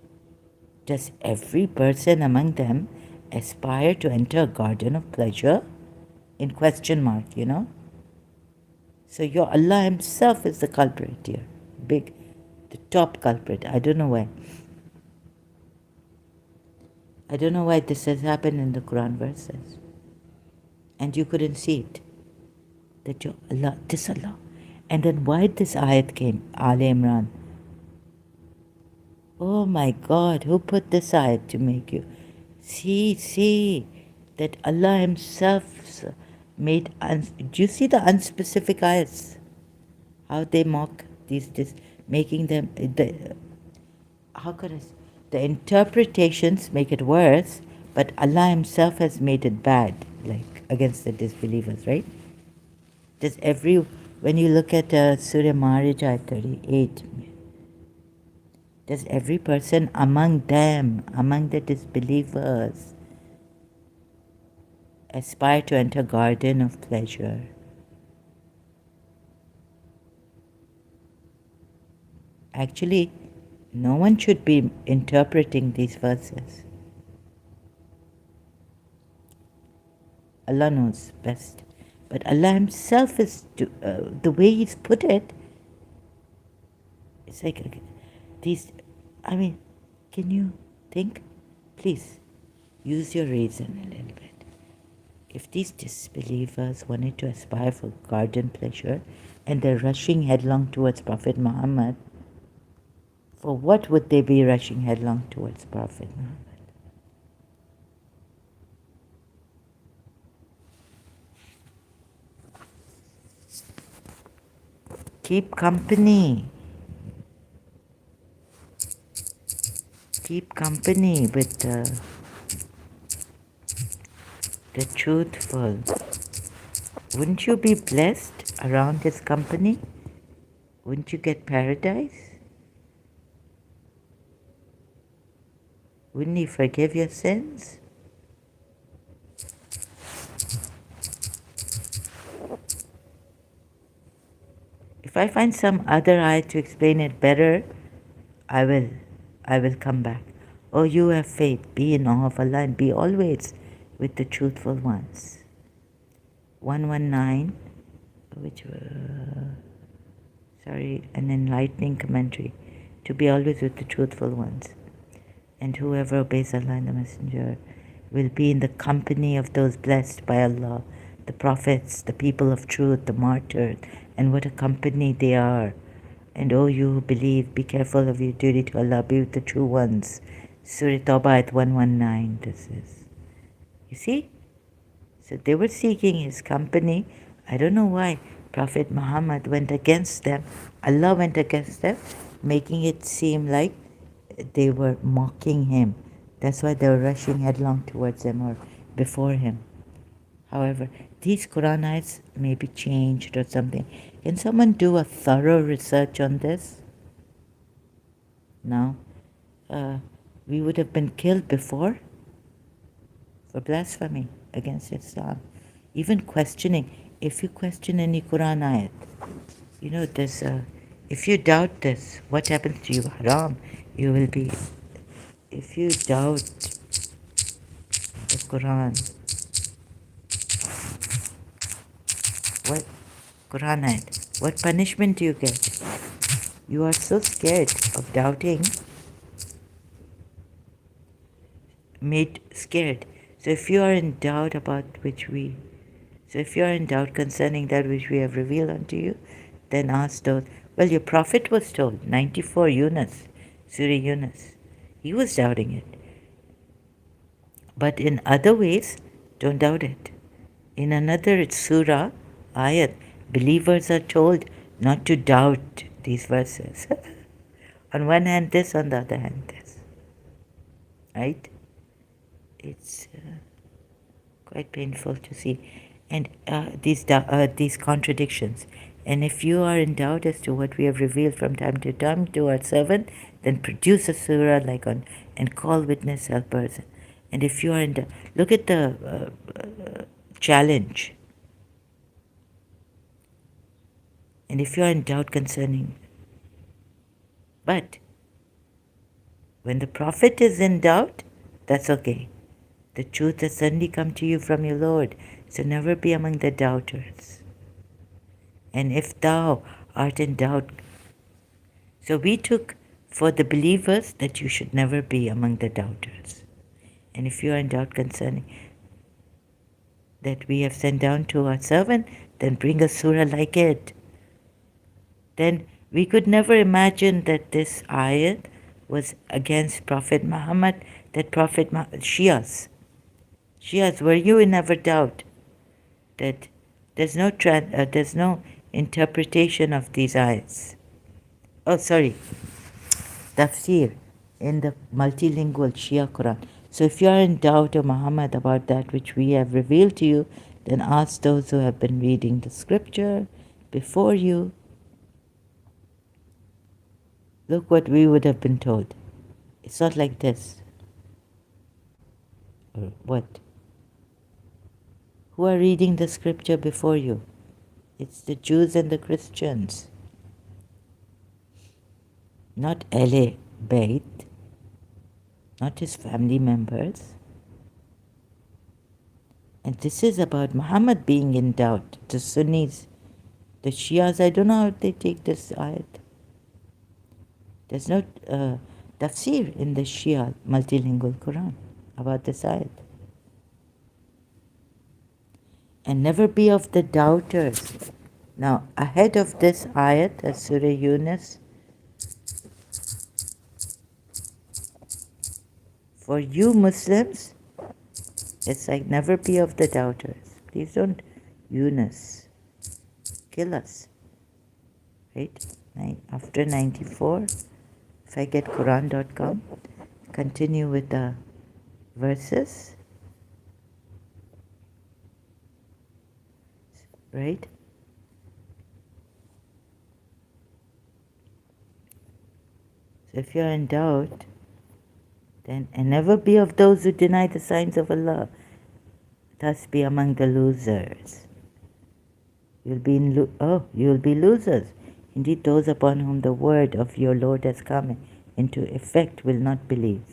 Does every person among them aspire to enter a garden of pleasure? In question mark, So your Allah Himself is the culprit here. The top culprit. I don't know why. I don't know why this has happened in the Quran verses. And you couldn't see it. That your Allah, this Allah. And then why this ayat came? Al Imran. Oh my God, who put this ayat to make you see that Allah Himself made. Do you see the unspecific ayats? How they mock these making them how could I say? The interpretations make it worse, but Allah Himself has made it bad, like against the disbelievers, right? When you look at Surah Marij ayat 38, does every person among the disbelievers, aspire to enter garden of pleasure? Actually, no one should be interpreting these verses. Allah knows best. But Allah Himself is, the way He's put it, it's like can you think? Please, use your reason a little bit. If these disbelievers wanted to aspire for garden pleasure and they're rushing headlong towards Prophet Muhammad, for what would they be rushing headlong towards Prophet Muhammad? Keep company. Keep company with the truthful. Wouldn't you be blessed around his company? Wouldn't you get paradise? Wouldn't He forgive your sins? If I find some other ayat to explain it better, I will come back. Oh, you have faith, be in awe of Allah and be always with the truthful ones. 119, an enlightening commentary. To be always with the truthful ones. And whoever obeys Allah and the Messenger will be in the company of those blessed by Allah, the prophets, the people of truth, the martyrs, and what a company they are. And O you who believe, be careful of your duty to Allah, be with the true ones. Surah Tawbah at 119, this is. You see? So they were seeking His company. I don't know why Prophet Muhammad went against them. Allah went against them, making it seem like they were mocking Him. That's why they were rushing headlong towards Him or before Him. However, these Quran ayats may be changed or something. Can someone do a thorough research on this? No. We would have been killed before for blasphemy against Islam. Even questioning. If you question any Quran ayat, there's if you doubt this, what happens to you? Haram. You will be. If you doubt the Quran, what Quran ayat? What punishment do you get? You are so scared of doubting, made scared. So if you are in doubt if you are in doubt concerning that which we have revealed unto you, then ask those. Well, your Prophet was told, 94 Yunus, Surah Yunus. He was doubting it. But in other ways, don't doubt it. In another surah, ayat, believers are told not to doubt these verses. On one hand this, on the other hand this. Right? It's quite painful to see. And these contradictions. And if you are in doubt as to what we have revealed from time to time to our servant, then produce a surah like on and call witness helpers. And if you are in doubt, look at the challenge. And if you are in doubt concerning, but when the prophet is in doubt, that's okay. The truth has suddenly come to you from your Lord, so never be among the doubters. And if thou art in doubt, so we took for the believers that you should never be among the doubters. And if you are in doubt concerning that we have sent down to our servant, then bring a surah like it. Then we could never imagine that this ayat was against Prophet Muhammad, that Prophet Shias. Shias, were you in ever doubt that there's no interpretation of these ayats? Oh, sorry, tafsir in the multilingual Shia Quran. So if you are in doubt, O Muhammad, about that which we have revealed to you, then ask those who have been reading the scripture before you. Look what we would have been told. It's not like this. Or what? Who are reading the scripture before you? It's the Jews and the Christians. Not Ahle Bayt, not his family members. And this is about Muhammad being in doubt. The Sunnis, the Shias, I don't know how they take this ayat. There's no tafsir in the Shia multilingual Quran about this ayat. And never be of the doubters. Now, ahead of this ayat, as Surah Yunus, for you Muslims, it's like never be of the doubters. Please don't, Yunus, kill us. Right? After 94, if I get Quran.com, continue with the verses. Right? So if you're in doubt, then and never be of those who deny the signs of Allah. Thus be among the losers. You'll be losers. Indeed, those upon whom the word of your Lord has come into effect will not believe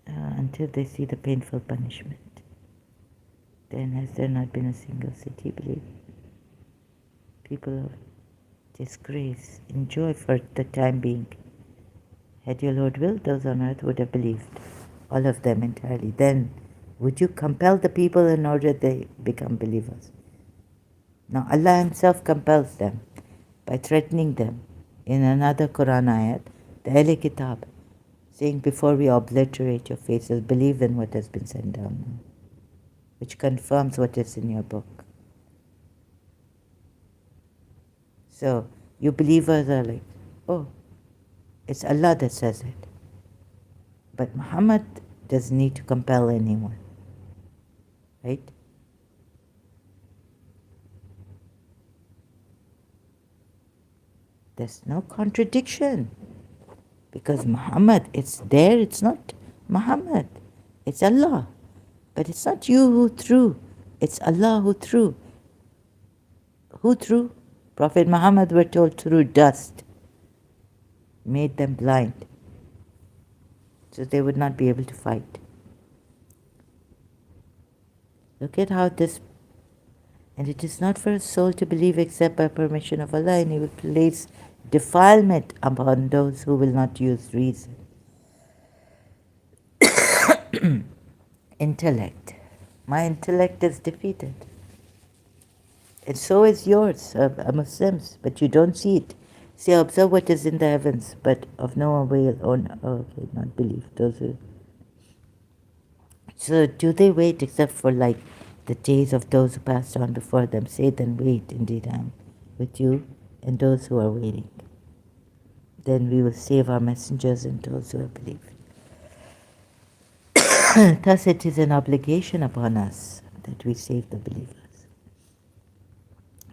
until they see the painful punishment. Then has there not been a single city believed? People of disgrace, enjoy for the time being. Had your Lord willed, those on earth would have believed, all of them entirely. Then would you compel the people in order they become believers? Now Allah Himself compels them by threatening them in another Quran ayat, the Ahle Kitab, saying, before we obliterate your faces, believe in what has been sent down now, which confirms what is in your book. So you believers are like, oh, it's Allah that says it. But Muhammad doesn't need to compel anyone. Right? There's no contradiction. Because Muhammad, it's there, it's not Muhammad. It's Allah. But it's not you who threw. It's Allah who threw. Who threw? Prophet Muhammad, we're told, threw dust. Made them blind. So they would not be able to fight. Look at how this, and it is not for a soul to believe except by permission of Allah, and He will place defilement upon those who will not use reason. Intellect. My intellect is defeated. And so is yours, Muslims, but you don't see it. See, observe what is in the heavens, but of no avail. Okay, not belief. Those are. So do they wait except for like the days of those who passed on before them? Say then wait, indeed I am with you and those who are waiting. Then we will save our messengers and those who have believed. Thus it is an obligation upon us that we save the believers.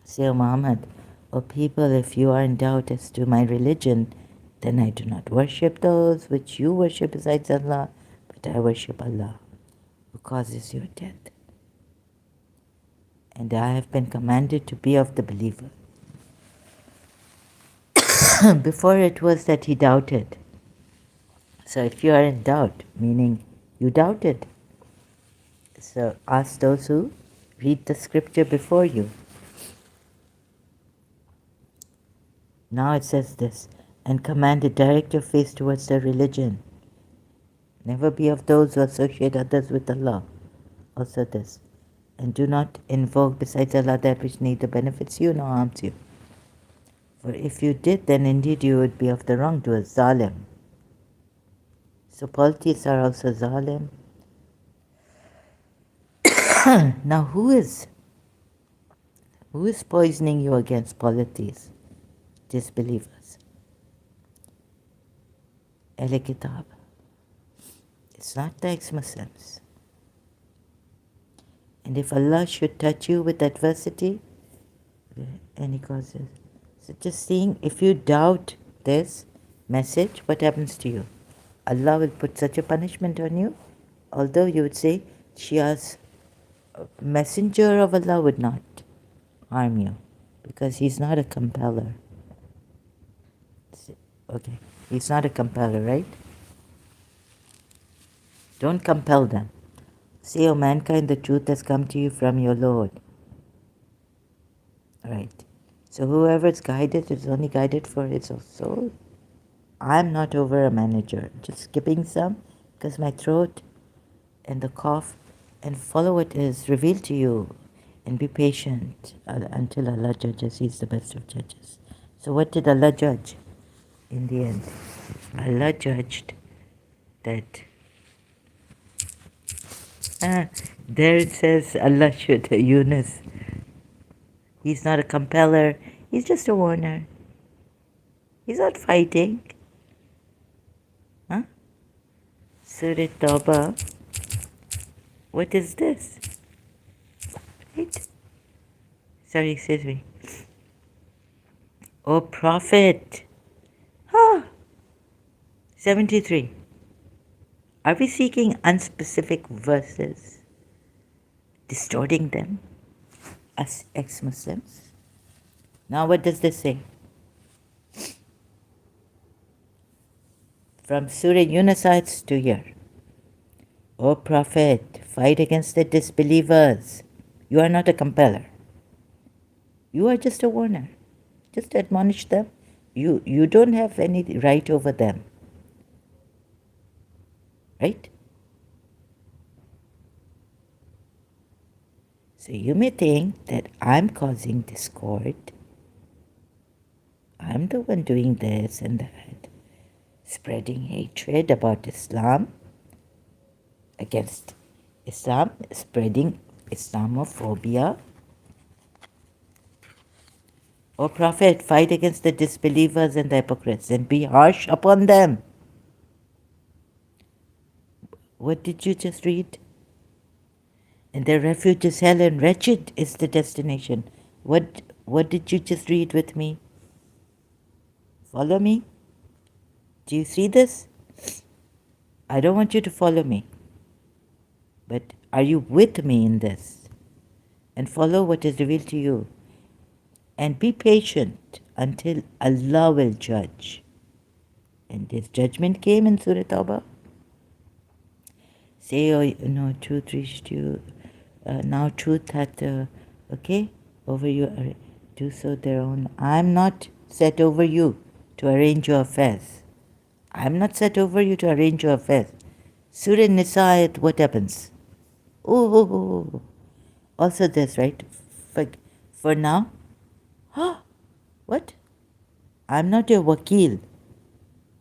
Say, O Muhammad, O people, if you are in doubt as to my religion, then I do not worship those which you worship besides Allah, but I worship Allah, who causes your death. And I have been commanded to be of the believer. Before it was that he doubted. So if you are in doubt, meaning you doubted. So ask those who read the scripture before you. Now it says this, and commanded, direct your face towards the religion. Never be of those who associate others with Allah. Also this, and do not invoke besides Allah that which neither benefits you nor harms you. For if you did, then indeed you would be of the wrongdoers, zalim. So polytheists are also zalim. Now who is poisoning you against polytheists? Disbelievers. Ahl Kitab. It's not the ex-Muslims. And if Allah should touch you with adversity, any causes. So just seeing, if you doubt this message, what happens to you? Allah will put such a punishment on you, although you would say, Shia's messenger of Allah would not harm you, because he's not a compeller. Okay, he's not a compeller, right? Don't compel them. Say, O mankind, the truth has come to you from your Lord. Right. So whoever is guided is only guided for his soul. I'm not over a manager. Just skipping some because my throat and the cough, and follow what is revealed to you and be patient until Allah judges. He's the best of judges. So what did Allah judge in the end? Allah judged that there it says Allah should Yunus. He's not a compeller. He's just a warner. He's not fighting. Huh? Surah Tawbah. What is this? Right? Sorry, excuse me. O Prophet. 73. Are we seeking unspecific verses? Distorting them? Us ex-Muslims? Now what does this say? From Surah Yunus to here. O Prophet, fight against the disbelievers. You are not a compeller. You are just a warner. Just admonish them. You don't have any right over them. Right? So you may think that I'm causing discord. I'm the one doing this and that. Spreading hatred about Islam. Against Islam. Spreading Islamophobia. O Prophet, fight against the disbelievers and the hypocrites and be harsh upon them. What did you just read? And their refuge is hell, and wretched is the destination. What did you just read with me? Follow me? Do you see this? I don't want you to follow me. But are you with me in this? And follow what is revealed to you. And be patient until Allah will judge. And His judgment came in Surah Tawbah. Say, truth reached you. Now truth hath, over you, do so their own. I am not set over you to arrange your affairs. I am not set over you to arrange your affairs. Surah Nisa, what happens? Oh. Also this, right? For now. What? I'm not your wakil.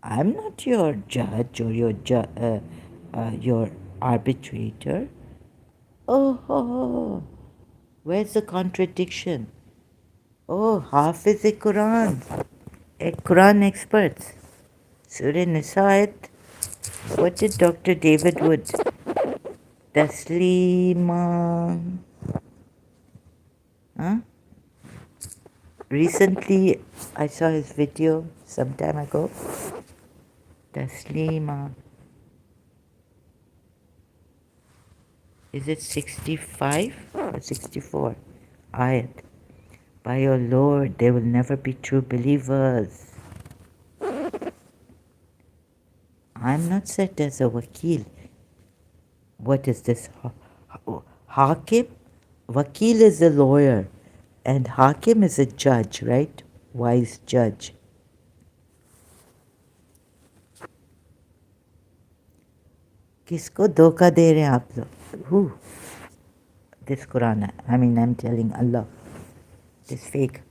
I'm not your judge or your arbitrator. Oh, where's the contradiction? Oh, Hafiz Quran, Quran experts. Surah Nisa'at. What did Dr. David Wood? Taslima. Huh? Recently, I saw his video some time ago. Taslima. Is it 65 or 64? Ayat. By your Lord, they will never be true believers. I'm not set as a wakil. What is this? Hakim? Wakil is a lawyer, and Hakim is a judge, right? Wise judge. किसको धोखा दे रहे हैं आप लोग? Who? This Quran. I mean, I'm telling Allah. This fake.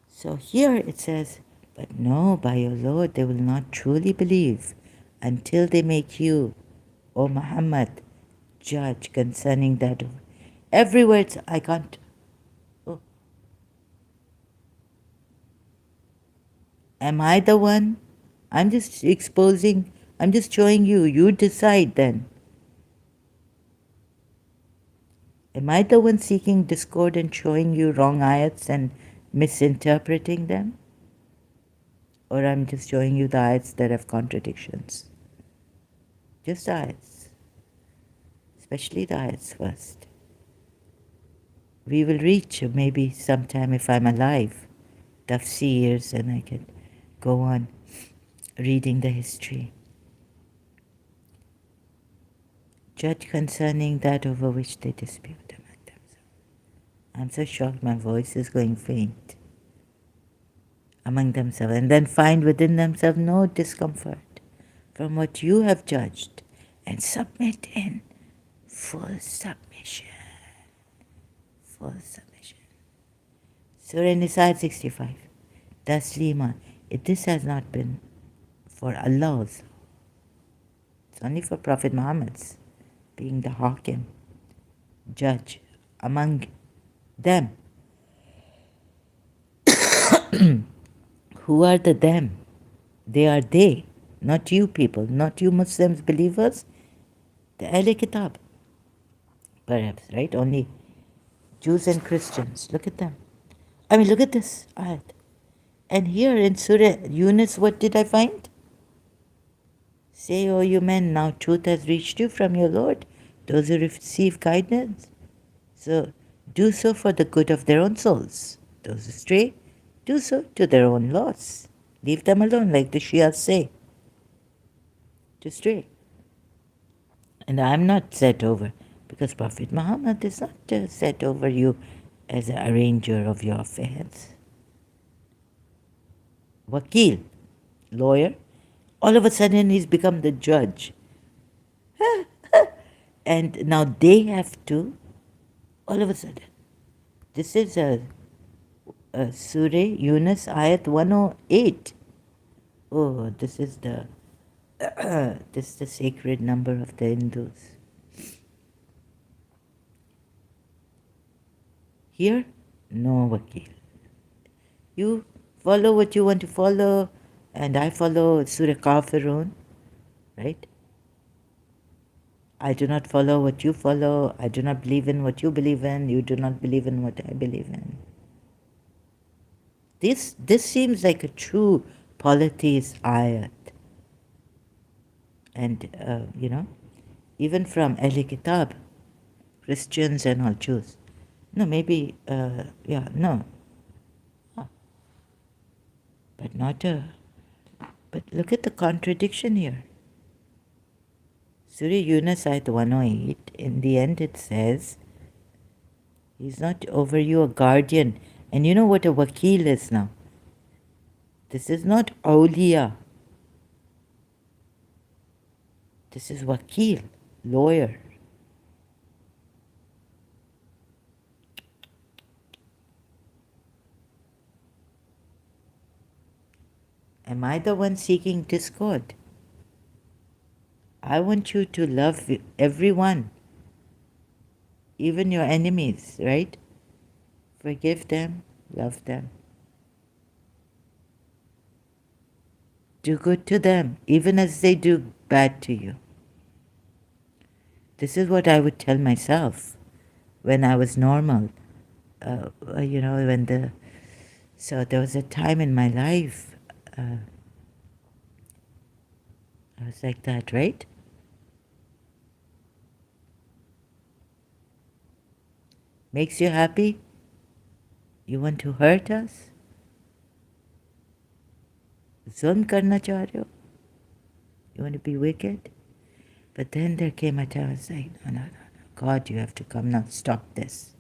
So here it says, but no, by your Lord, they will not truly believe until they make you, O Muhammad, judge concerning that. Every word I can't. Oh. Am I the one? I'm just exposing, I'm just showing you. You decide then. Am I the one seeking discord and showing you wrong ayats and misinterpreting them? Or I'm just showing you the ayats that have contradictions? Just ayats. Especially the ayats first. We will reach maybe sometime if I'm alive, tafsirs, and I can go on reading the history. Judge concerning that over which they dispute among themselves. I'm so shocked my voice is going faint. Among themselves, and then find within themselves no discomfort from what you have judged, and submit in full submission. Full submission. Surah Nisa 65. Taslima. If this has not been for Allah's, it's only for Prophet Muhammad's, being the Hakim, judge among them. Who are the them? They are they, not you people, not you Muslims believers, the Ahl Kitab. Perhaps, right? Only Jews and Christians. Look at them. I mean, look at this ayat. And here in Surah Yunus, what did I find? Say, O you men, now truth has reached you from your Lord, those who receive guidance. So do so for the good of their own souls. Those who stray, do so to their own loss. Leave them alone, like the Shias say, to stray. And I'm not set over, because Prophet Muhammad is not set over you as an arranger of your affairs. Wakil, lawyer, all of a sudden he's become the judge. And now they have to, all of a sudden. This is a Surah Yunus ayat 108. Oh, this is the this is the sacred number of the Hindus. Here, no wakil. You follow what you want to follow, and I follow Surah Kafirun, right? I do not follow what you follow. I do not believe in what you believe in. You do not believe in what I believe in. This seems like a true polytheist ayat. And, even from Ahl Kitab, Christians and all Jews. No, maybe, no. Huh. But not a, but look at the contradiction here. Surah Yunus ayat 108, in the end it says, he's not over you a guardian. And you know what a wakil is now? This is not awliya. This is wakil, lawyer. Am I the one seeking discord? I want you to love everyone, even your enemies, right? Forgive them, love them. Do good to them, even as they do bad to you. This is what I would tell myself when I was normal. When so there was a time in my life I was like that, right? Makes you happy? You want to hurt us? Zulm karna cha rahe ho? You want to be wicked? But then there came a time I was like, no. God, you have to come now. Stop this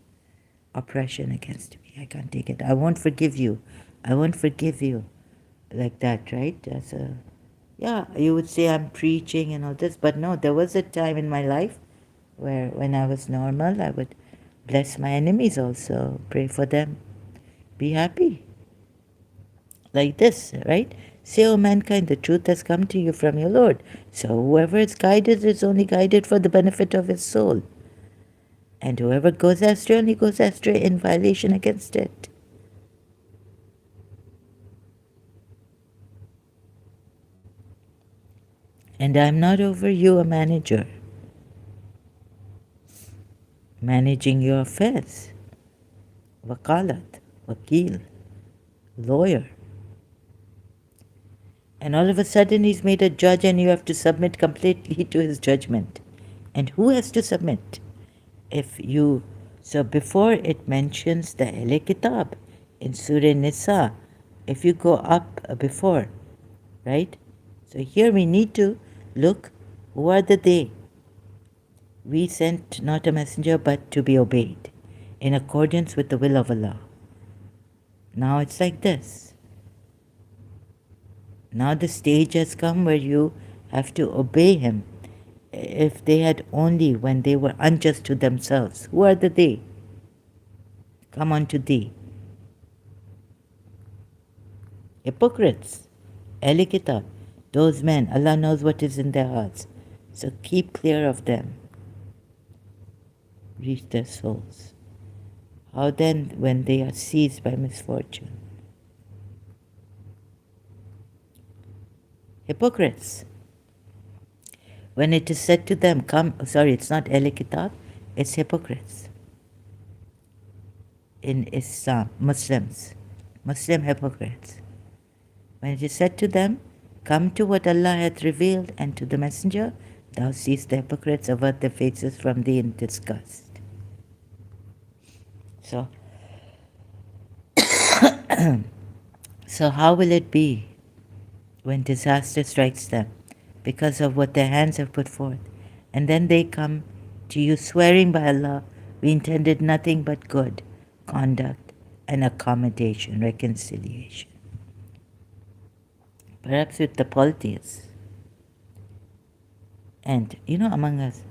oppression against me. I can't take it. I won't forgive you. I won't forgive you. Like that, right? Yeah, you would say I'm preaching and all this, but no, there was a time in my life where when I was normal, I would bless my enemies also, pray for them, be happy. Like this, right? Say, O mankind, the truth has come to you from your Lord. So whoever is guided is only guided for the benefit of his soul. And whoever goes astray only goes astray in violation against it. And I'm not over you a manager, managing your affairs. Wakalat, wakil, lawyer. And all of a sudden he's made a judge and you have to submit completely to his judgment. And who has to submit? So before it mentions the Ahle Kitab in Surah Nisa, if you go up before, right? So here we need to look, who are the they? We sent not a messenger but to be obeyed in accordance with the will of Allah. Now it's like this. Now the stage has come where you have to obey him. If they had only when they were unjust to themselves, who are the they? Come unto thee. Hypocrites. Ahle Kitab. Those men, Allah knows what is in their hearts. So keep clear of them. Reach their souls. How then when they are seized by misfortune? Hypocrites. When it is said to them, it's not Ahle Kitab, it's hypocrites. In Islam, Muslim hypocrites. When it is said to them, come to what Allah hath revealed, and to the messenger, thou seest the hypocrites avert their faces from thee in disgust. So, so how will it be when disaster strikes them because of what their hands have put forth? And then they come to you swearing by Allah, we intended nothing but good conduct and accommodation, reconciliation. Perhaps with the polytheists. And, among us,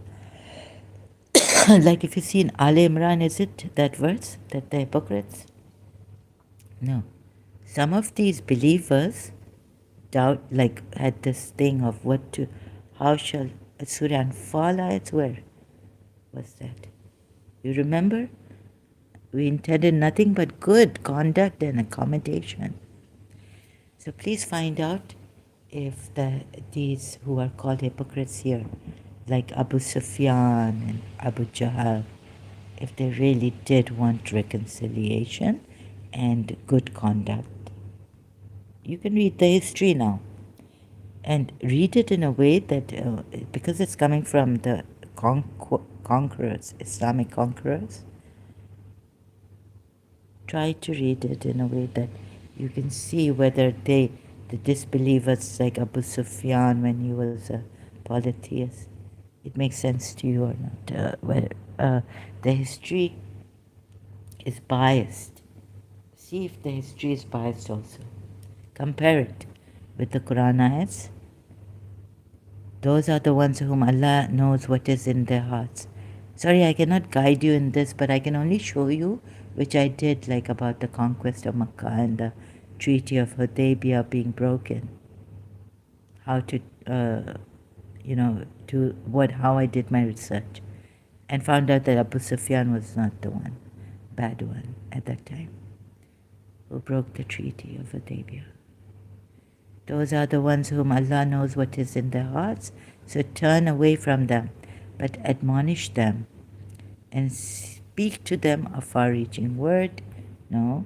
like if you see in Al Imran, is it that verse, that the hypocrites? No. Some of these believers had this thing of how shall Surah Anfal ayats, where was that? You remember? We intended nothing but good conduct and accommodation. So please find out if these who are called hypocrites here, like Abu Sufyan and Abu Jahl, if they really did want reconciliation and good conduct. You can read the history now and read it in a way that, because it's coming from the conquerors, Islamic conquerors, try to read it in a way that you can see whether the disbelievers like Abu Sufyan when he was a polytheist, it makes sense to you or not. The history is biased. See if the history is biased also. Compare it with the Quran ayats. Those are the ones whom Allah knows what is in their hearts. Sorry, I cannot guide you in this, but I can only show you, which I did, like about the conquest of Makkah and the Treaty of Hudaybiyah being broken, how to, how I did my research, and found out that Abu Sufyan was not the one, bad one at that time, who broke the Treaty of Hudaybiyah. Those are the ones whom Allah knows what is in their hearts, so turn away from them, but admonish them and speak to them a far-reaching word. No,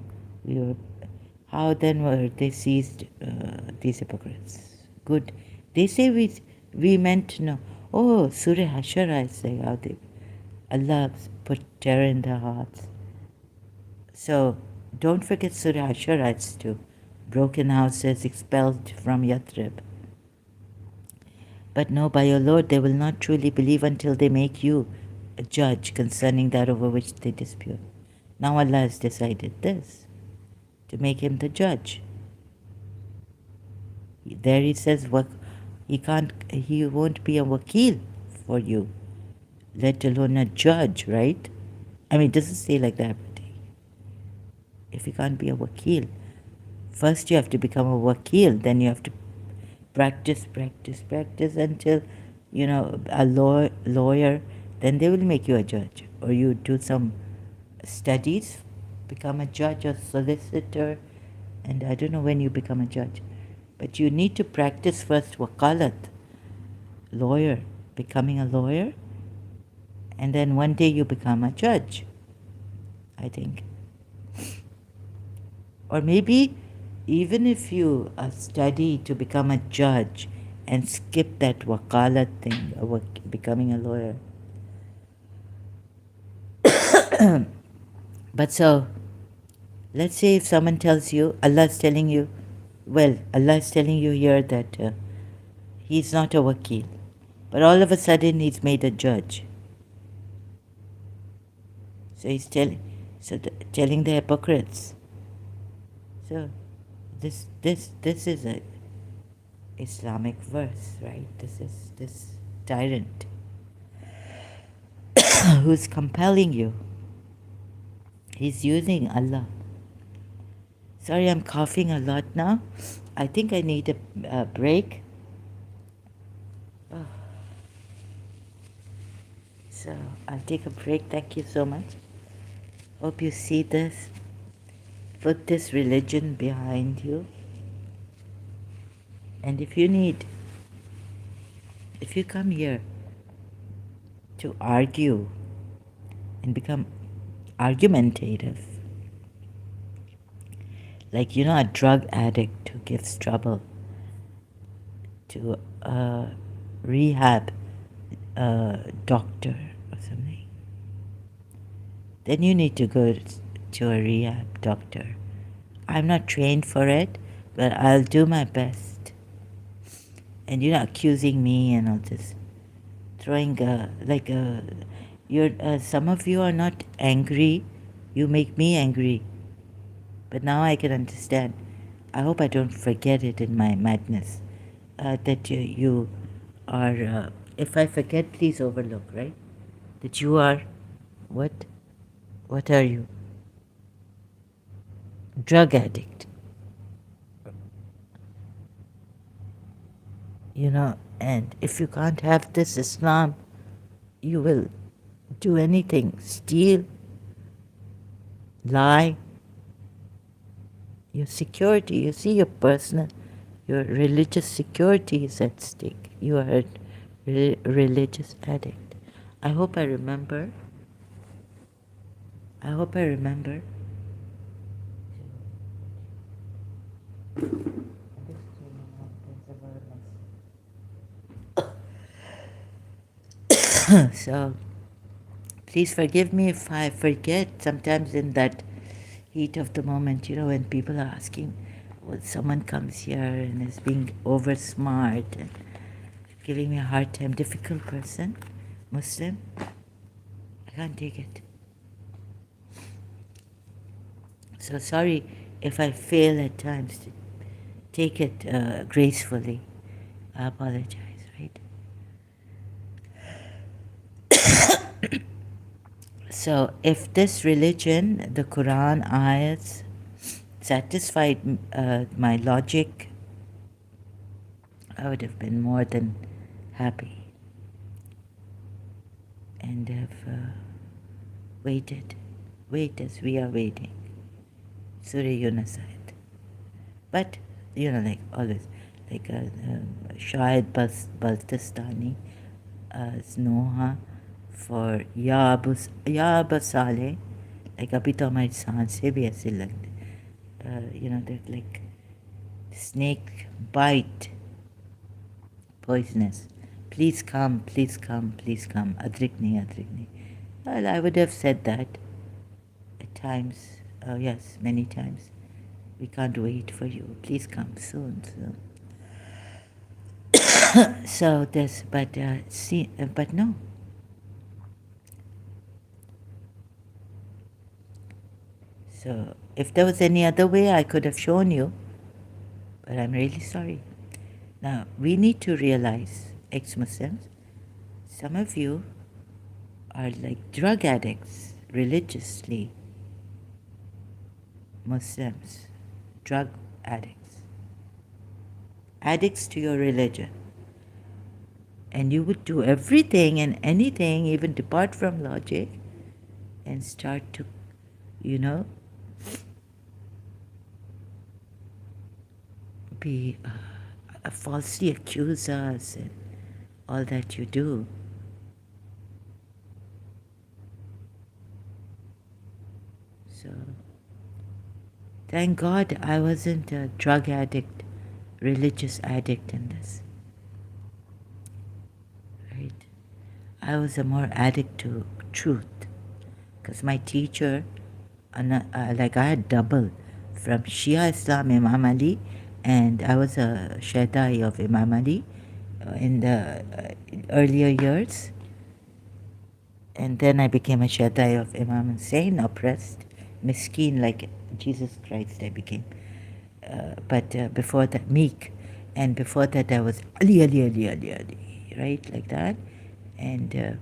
how then were they seized, these hypocrites? Good. They say we meant no. Oh, Surah Hashar, I say, how Allah put terror in their hearts. So don't forget Surah Hashar too. Broken houses expelled from Yathrib. But no, by your Lord, they will not truly believe until they make you a judge concerning that over which they dispute. Now Allah has decided this, to make him the judge. There he says he won't be a wakil for you, let alone a judge, right? I mean, it doesn't say like that, but if he can't be a wakil, first you have to become a wakil, then you have to practice until, a lawyer, then they will make you a judge. Or you do some studies, become a judge or solicitor, and I don't know when you become a judge. But you need to practice first wakalat, lawyer, becoming a lawyer, and then one day you become a judge, I think. Or maybe even if you study to become a judge and skip that wakalat thing, becoming a lawyer. But so, let's say if someone tells you, Allah is telling you here that he's not a wakil, but all of a sudden he's made a judge. So he's telling the hypocrites. So this is a Islamic verse, right? This is this tyrant who's compelling you. He's using Allah. Sorry, I'm coughing a lot now. I think I need a break. Oh. So I'll take a break. Thank you so much. Hope you see this. Put this religion behind you. And if you come here to argue and become argumentative, like, a drug addict who gives trouble to a rehab doctor or something, then you need to go to a rehab doctor. I'm not trained for it, but I'll do my best. And you're not accusing me and all this, throwing some of you are not angry. You make me angry. But now I can understand. I hope I don't forget it in my madness. That you are, if I forget, please overlook, right? That you are, what? What are you? Drug addict. And if you can't have this Islam, you will do anything, steal, lie. Your security, you see, your religious security is at stake. You are a religious addict. I hope I remember. So, please forgive me if I forget sometimes in that heat of the moment, when people are asking, well, someone comes here and is being over smart and giving me a hard time, difficult person, Muslim, I can't take it. So sorry if I fail at times to take it gracefully. I apologize, right? So if this religion, the Quran, Ayats, satisfied my logic, I would have been more than happy and have wait as we are waiting. Surya Yunusayat. But, like always, like Shahid Baltistani, Snoha for Ya Basale, like अभी तो हमारी सांसें भी ऐसे लगते, they're like snake bite, poisonous. Please come, please come, please come. Adrikni, Adrikni. Well, I would have said that at times. Yes, many times. We can't wait for you. Please come soon, soon. So this, but no. So if there was any other way, I could have shown you. But I'm really sorry. Now we need to realize, ex-Muslims, some of you are like drug addicts, religiously Muslims, drug addicts to your religion. And you would do everything and anything, even depart from logic, and start to, be falsely accuse us and all that you do. So, thank God I wasn't a drug addict, religious addict in this. Right? I was a more addict to truth. Because my teacher, like I had double from Shia Islam Imam Ali, and I was a Shaidai of Imam Ali in the earlier years. And then I became a Shaidai of Imam Hussein, oppressed, miskeen like Jesus Christ I became. But before that, meek. And before that, I was Ali, Ali, Ali, Ali, Ali, right? Like that. And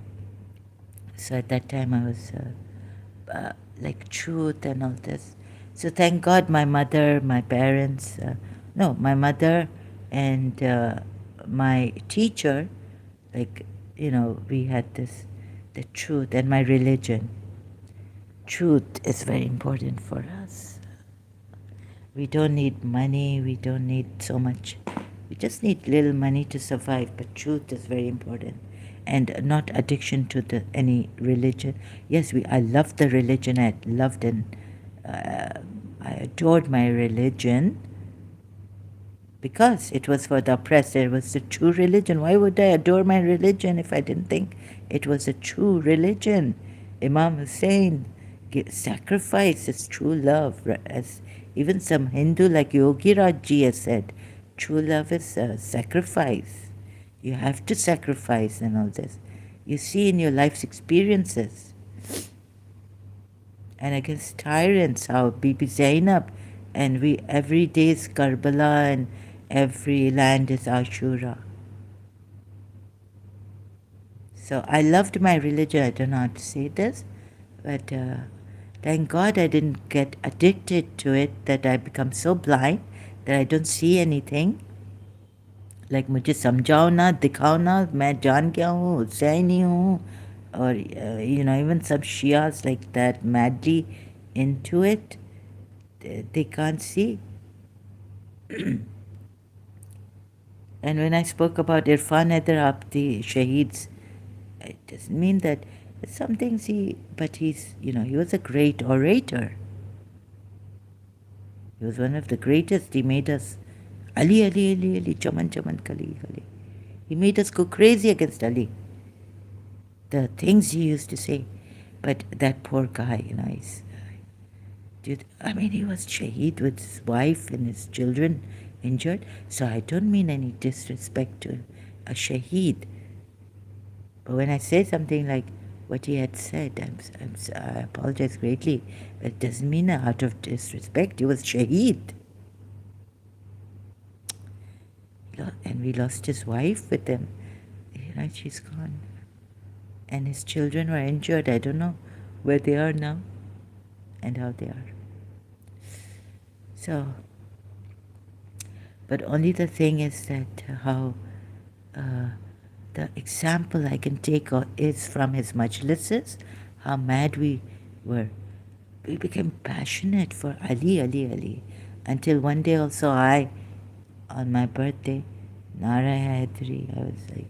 so at that time, I was like truth and all this. So thank God my mother, my parents, my mother and my teacher, like, we had this, the truth and my religion. Truth is very important for us. We don't need money, we don't need so much. We just need little money to survive, but truth is very important. And not addiction to any religion. Yes, I loved the religion. I loved and I adored my religion because it was for the oppressed. It was the true religion. Why would I adore my religion if I didn't think it was a true religion? Imam Hussein sacrifice is true love. As even some Hindu like Yogi Raj Ji has said, true love is a sacrifice. You have to sacrifice and all this. You see in your life's experiences. And against tyrants, how Bibi Zainab, and every day is Karbala and every land is Ashura. So I loved my religion. I don't know how to say this, but thank God I didn't get addicted to it, that I become so blind that I don't see anything. Like मुझे समझाओ ना, दिखाओ ना, मैं जान गया हूँ, हुसैनी हूँ, or even some Shias like that madly into it, they can't see. And when I spoke about Irfan Haider Abdi, Shaheeds, it doesn't mean that some things but he's, he was a great orator. He was one of the greatest. He made us Ali, Ali, Ali, Ali, Chaman, Chaman, Kali, Kali. He made us go crazy against Ali. The things he used to say. But that poor guy, he was shaheed with his wife and his children injured. So I don't mean any disrespect to a shaheed. But when I say something like what he had said, I apologize greatly. But it doesn't mean out of disrespect. He was shaheed. And we lost his wife with him. She's gone. And his children were injured. I don't know where they are now and how they are. So, but only the thing is that how uh, the example I can take is from his majlises, how mad we were. We became passionate for Ali, Ali, Ali. Until one day also on my birthday, Nara Hadri, I was like,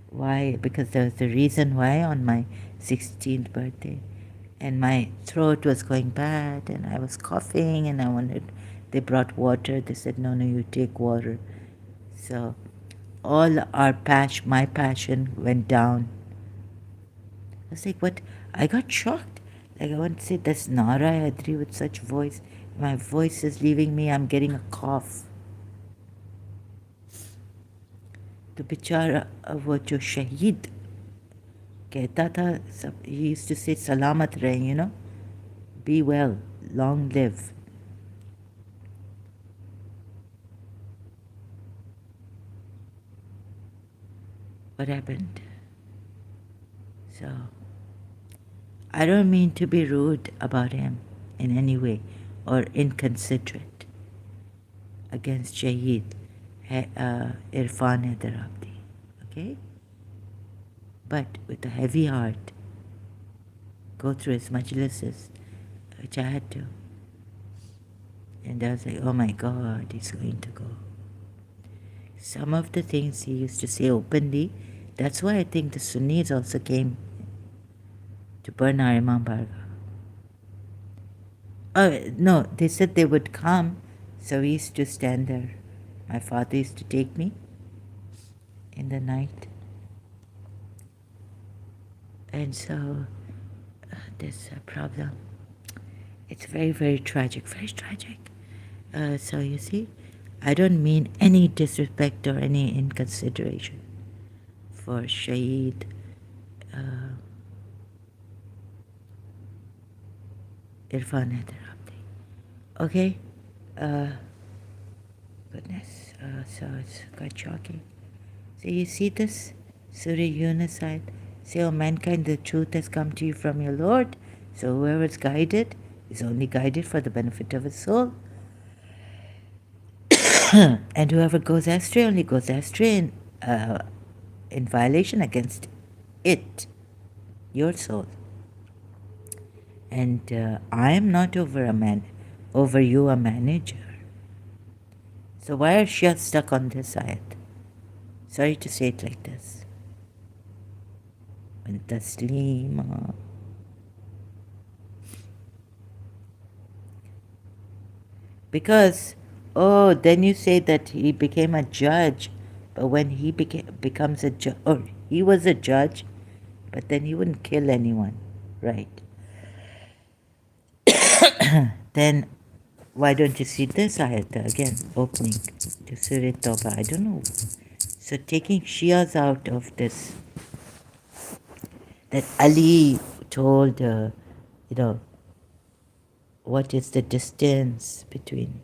why? Because there was a reason why on my 16th birthday. And my throat was going bad and I was coughing and they brought water. They said, no, no, you take water. So all my passion went down. I was like, what? I got shocked. Like, I want to say, that's Nara Hadri with such voice. My voice is leaving me. I'm getting a cough. तो बेचारा वो जो शहीद कहता था he used to say सलामत रहें, be well, long live. What happened? So I don't mean to be rude about him in any way or inconsiderate against Shaheed Irfan Haider Abdi, okay? But with a heavy heart, go through his majlises, which I had to. And I was like, oh my God, he's going to go. Some of the things he used to say openly, that's why I think the Sunnis also came to burn our Imam Barga. Oh, no, they said they would come, so we used to stand there. My father used to take me in the night. And so there's a problem. It's very, very tragic, very tragic. So you see, I don't mean any disrespect or any inconsideration for Shaheed Irfan Haider Abdi. Okay? Goodness. So it's quite shocking. So you see this? Surah Yunus side. Say, O mankind, the truth has come to you from your Lord. So whoever is guided is only guided for the benefit of his soul. And whoever goes astray only goes astray in violation against it, your soul. And I am not over you a manager. So why are Shia stuck on this ayat? Sorry to say it like this. And Taslima. Because, then you say that he became a judge, but when he becomes a judge, or he was a judge, but then he wouldn't kill anyone, right? Then why don't you see this ayat again, opening to Surah Tawbah? I don't know. So taking Shias out of this, that Ali told, what is the distance between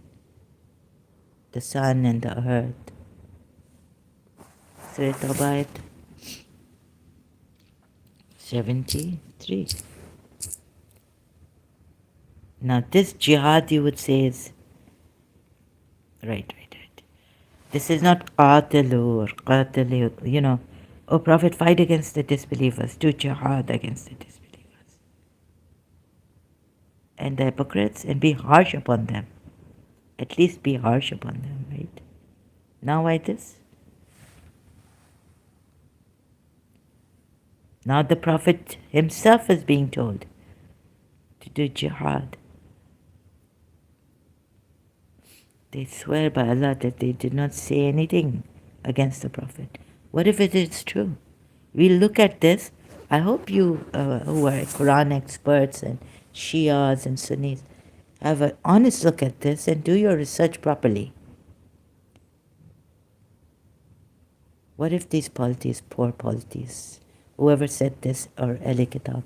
the sun and the earth. Surah Tawbah 73. Now this jihad you would say is, right. This is not qatilu or qatilu, oh Prophet, fight against the disbelievers, do jihad against the disbelievers. And the hypocrites, and be harsh upon them. At least be harsh upon them, right? Now why this? Now the Prophet himself is being told to do jihad. They swear by Allah that they did not say anything against the Prophet. What if it is true? We look at this. I hope you, who are Quran experts and Shias and Sunnis, have an honest look at this and do your research properly. What if these polities, poor polities, whoever said this, or Ali Kitab?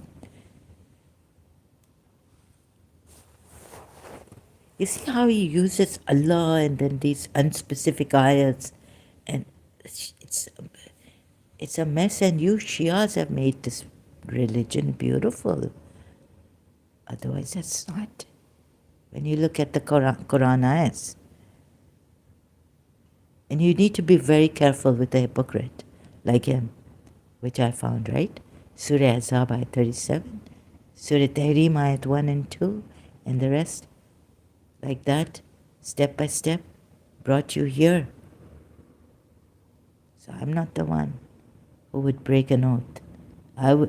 You see how he uses Allah and then these unspecific ayats, and it's a mess. And you Shias have made this religion beautiful. Otherwise, that's not when you look at the Quran ayats. And you need to be very careful with a hypocrite like him, which I found, right? Surah Azab ayat 37, Surah Tahrim ayat 1 and 2, and the rest, like that, step by step, brought you here. So I'm not the one who would break an oath.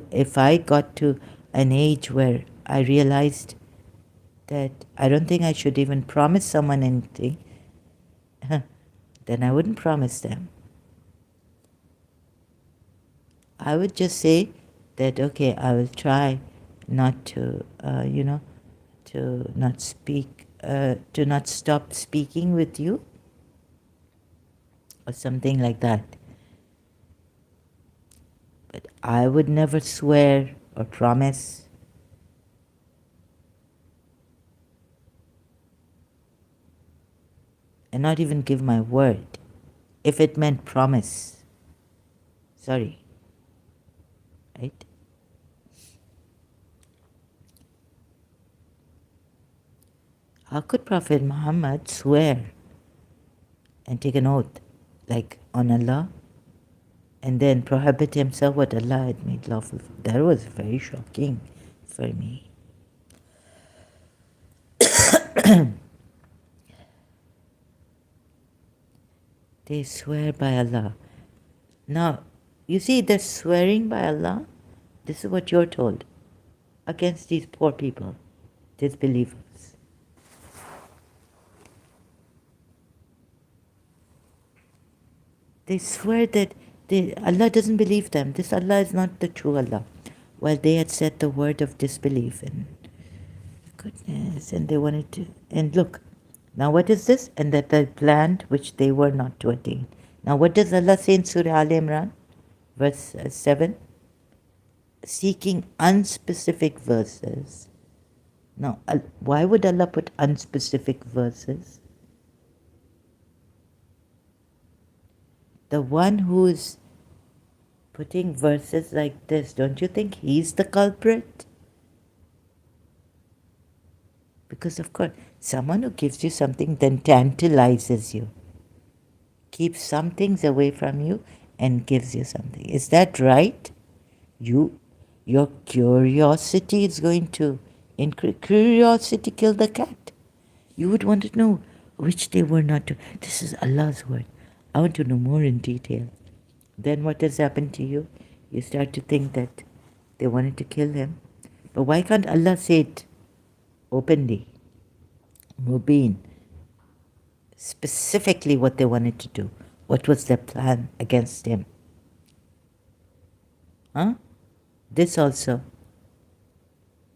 If I got to an age where I realized that I don't think I should even promise someone anything, then I wouldn't promise them. I would just say that, okay, I will try not to, to not speak, to not stop speaking with you, or something like that. But I would never swear or promise. And not even give my word, if it meant promise. Sorry. Right? How could Prophet Muhammad swear and take an oath, like on Allah, and then prohibit himself what Allah had made lawful? That was very shocking for me. They swear by Allah. Now, you see, they're swearing by Allah. This is what you're told against these poor people, disbelievers. They swear that Allah doesn't believe them. This Allah is not the true Allah. While they had said the word of disbelief, and goodness, and they wanted to. And look, now what is this? And that they planned which they were not to attain. Now what does Allah say in Surah Al Imran, verse 7? Seeking unspecific verses. Now, why would Allah put unspecific verses? The one who is putting verses like this, don't you think he's the culprit? Because, of course, someone who gives you something then tantalizes you, keeps some things away from you and gives you something. Is that right? Your curiosity is going to increase. Curiosity killed the cat. You would want to know which they were not to. This is Allah's word. I want to know more in detail. Then what has happened to you? You start to think that they wanted to kill him. But why can't Allah say it openly, Mubin, specifically what they wanted to do? What was their plan against him? Huh? This also.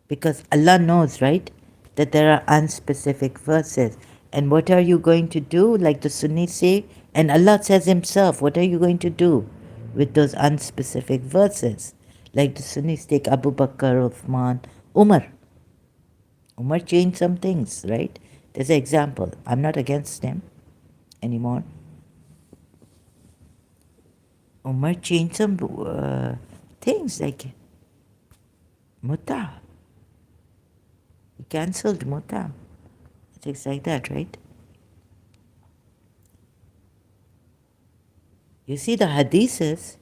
Because Allah knows, right, that there are unspecific verses. And what are you going to do? Like the Sunnis say, and Allah says himself, what are you going to do with those unspecific verses? Like the Sunnis take Abu Bakr, Uthman, Umar. Umar changed some things, right? There's an example. I'm not against him anymore. Umar changed some things like Muta. He cancelled Muta. Things like that, right? You see the hadiths,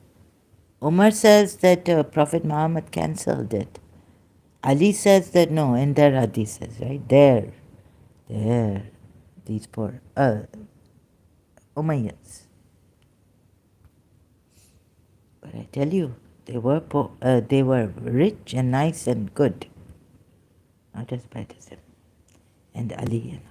Umar says that Prophet Muhammad cancelled it. Ali says that no, in their hadiths, right? There, these poor Umayyads. But I tell you, they were rich and nice and good, not as bad as him and Ali and all.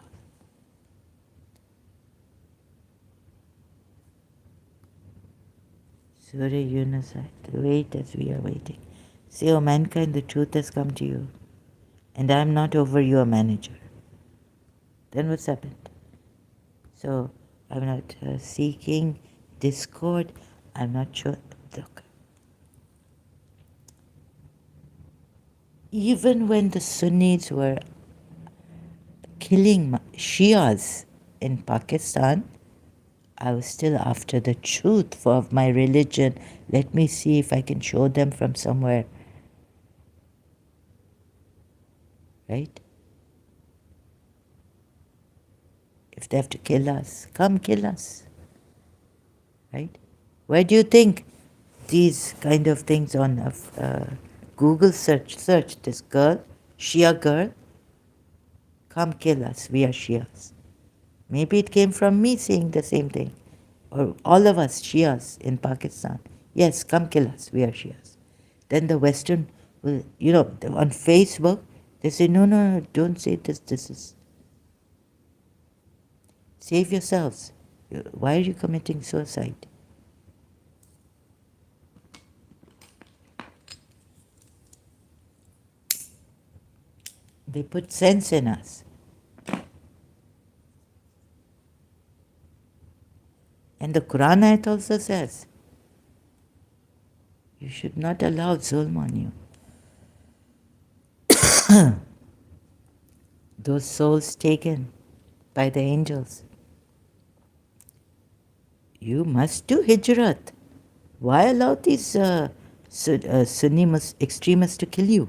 Surah Yunus, wait as we are waiting. Say, O mankind, the truth has come to you, and I am not over your manager. Then what's happened? So I'm not seeking discord. I'm not sure. Look, even when the Sunnis were killing Shias in Pakistan, I was still after the truth of my religion. Let me see if I can show them from somewhere. Right? If they have to kill us, come kill us. Right? Where do you think these kind of things on Google search this girl, Shia girl, come kill us, we are Shias. Maybe it came from me saying the same thing. Or all of us Shias in Pakistan. Yes, come kill us, we are Shias. Then the Western will, on Facebook, they say, no, no, no, don't say this, this is. Save yourselves. Why are you committing suicide? They put sense in us. And the Quran ayat also says, you should not allow zulm on you. Those souls taken by the angels. You must do hijrat. Why allow these Sunni extremists to kill you?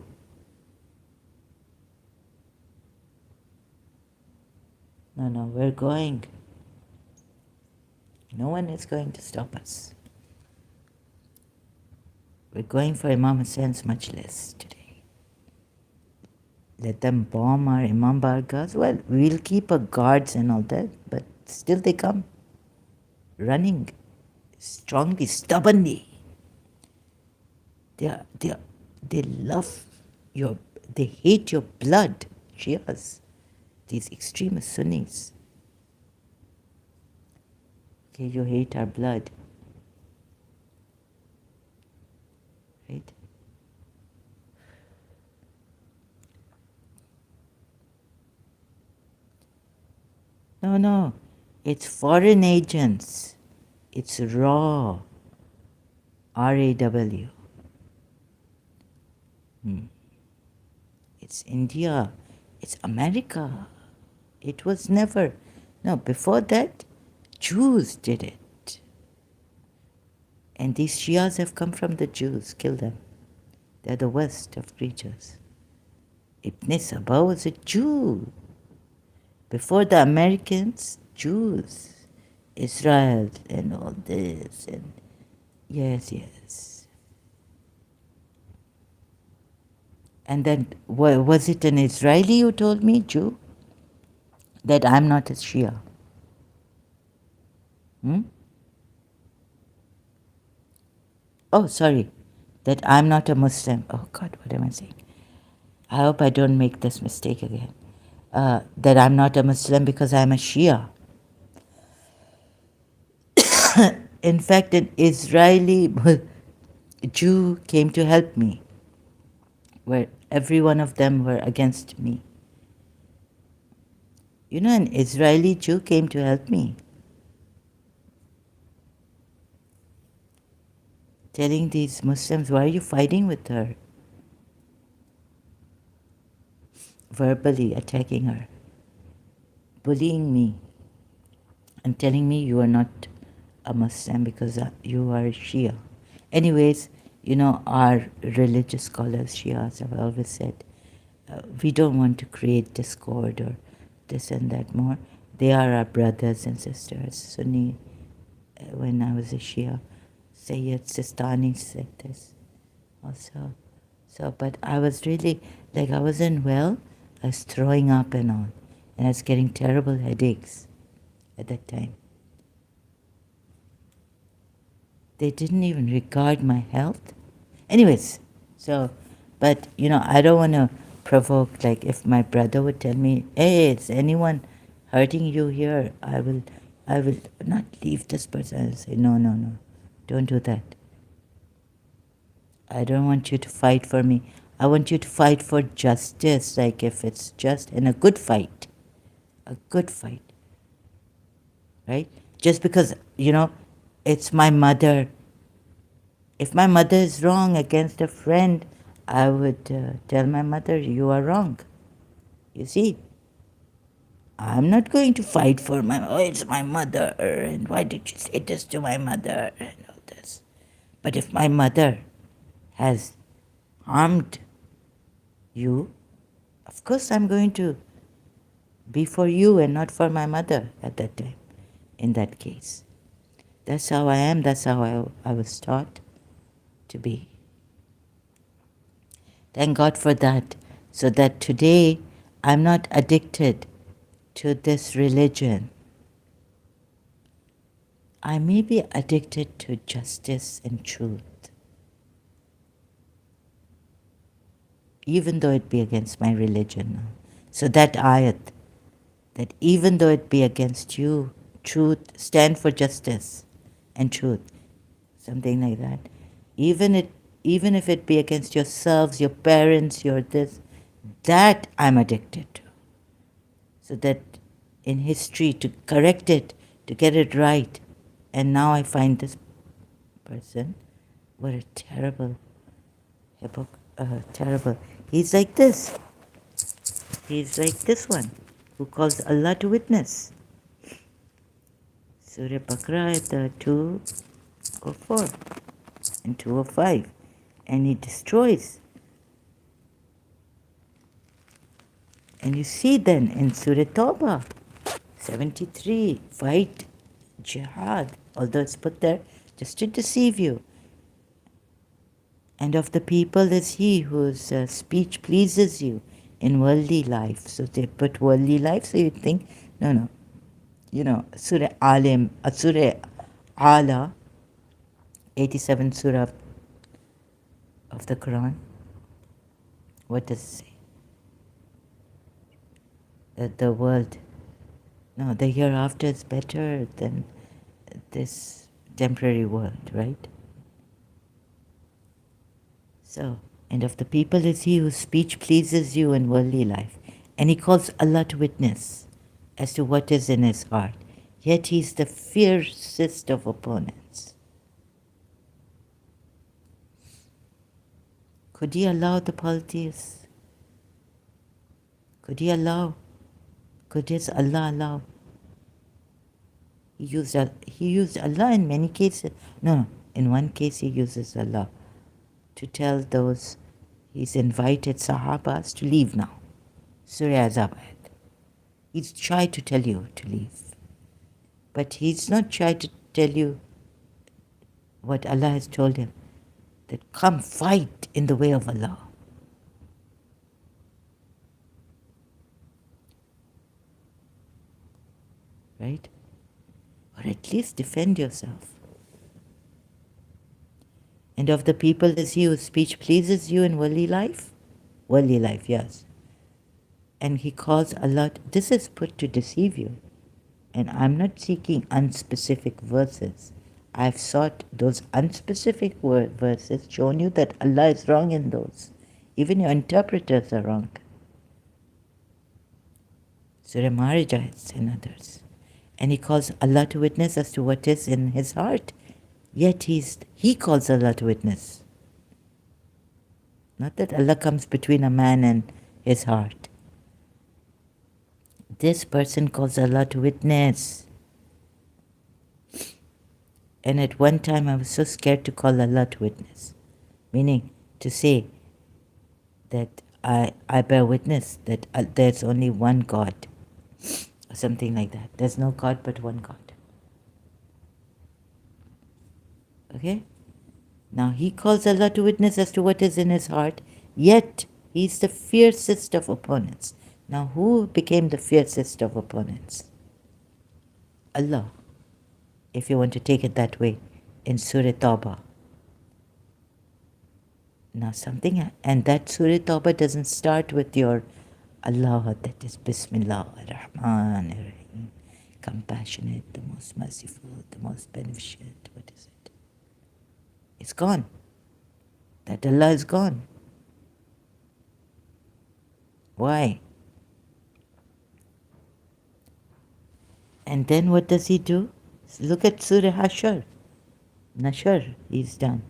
No, no, we're going. No one is going to stop us. We're going for Imam Hussein's majlis today. Let them bomb our Imam Bargas. Well, we'll keep our guards and all that, but still they come. Running strongly, stubbornly. They love they hate your blood, Shias, these extremist Sunnis. Okay, you hate our blood, right? No, no, it's foreign agents. It's raw, RAW. It's India. It's America. It was never. No, before that, Jews did it. And these Shias have come from the Jews. Kill them. They're the worst of creatures. Ibn Saba was a Jew. Before the Americans, Jews. Israel and all this. And yes, yes. And then, was it an Israeli who told me, Jew, that I'm not a Shia? Oh, sorry, that I'm not a Muslim. Oh God, what am I saying? I hope I don't make this mistake again. That I'm not a Muslim because I'm a Shia. In fact, an Israeli Jew came to help me, where every one of them were against me. You know, an Israeli Jew came to help me, telling these Muslims, why are you fighting with her? Verbally attacking her, bullying me, and telling me you are not a Muslim because you are a Shia. Anyways, our religious scholars, Shias, have always said, we don't want to create discord or this and that more. They are our brothers and sisters. Sunni, when I was a Shia, Sayyid Sistani said this also. So, but I was really, I wasn't well. I was throwing up and all. And I was getting terrible headaches at that time. They didn't even regard my health. Anyways, so, but, I don't want to provoke, if my brother would tell me, hey, is anyone hurting you here? I will not leave this person. I will say, no, no, no, don't do that. I don't want you to fight for me. I want you to fight for justice, if it's just, and a good fight. A good fight. Right? Just because, it's my mother. If my mother is wrong against a friend, I would tell my mother, you are wrong. You see? I'm not going to fight for it's my mother, and why did you say this to my mother, and all this. But if my mother has harmed you, of course I'm going to be for you and not for my mother at that time, in that case. That's how I am, that's how I was taught to be. Thank God for that, so that today I'm not addicted to this religion. I may be addicted to justice and truth, even though it be against my religion. So that ayat, that even though it be against you, truth, stand for justice and truth, something like that. Even if it be against yourselves, your parents, your this, that I'm addicted to. So that in history, to correct it, to get it right. And now I find this person, what a terrible, terrible. He's like this. He's like this one, who calls Allah to witness. Surah Baqarah at 204 and 205. And he destroys. And you see then in Surah Tawbah, 73, fight jihad, although it's put there just to deceive you. And of the people is he whose speech pleases you in worldly life. So they put worldly life, so you think, no. You know, Surah Alim, Surah Ala, 87 Surah of the Quran. What does it say? That the world, no, the hereafter is better than this temporary world, right? So, and of the people is he whose speech pleases you in worldly life, and he calls Allah to witness as to what is in his heart. Yet he is the fiercest of opponents. Could he allow the polytheists? Could he allow? Could his Allah allow? He used Allah in many cases. No, in one case he uses Allah to tell those he's invited Sahabas to leave now. Surah Azabad. He's shy to tell you to leave. But he's not shy to tell you what Allah has told him. That come fight in the way of Allah. Right? Or at least defend yourself. And of the people is he whose speech pleases you in worldly life? Worldly life, yes. And he calls Allah, this is put to deceive you. And I'm not seeking unspecific verses. I've sought those unspecific verses, shown you that Allah is wrong in those. Even your interpreters are wrong. Surah Marij and others. And he calls Allah to witness as to what is in his heart. Yet he calls Allah to witness. Not that Allah comes between a man and his heart. This person calls Allah to witness. And at one time I was so scared to call Allah to witness. Meaning to say that I bear witness that there's only one God. Or something like that. There's no God but one God. Okay? Now he calls Allah to witness as to what is in his heart, yet he's the fiercest of opponents. Now who became the fiercest of opponents? Allah, if you want to take it that way, in Surah Tawbah. Now something, and that Surah Tawbah doesn't start with your Allah, that is Bismillah ar-Rahman ar-Rahim, compassionate, the most merciful, the most beneficent. What is it? It's gone. That Allah is gone. Why? And then what does he do? Look at Surah Hashar. Nashar, he's done.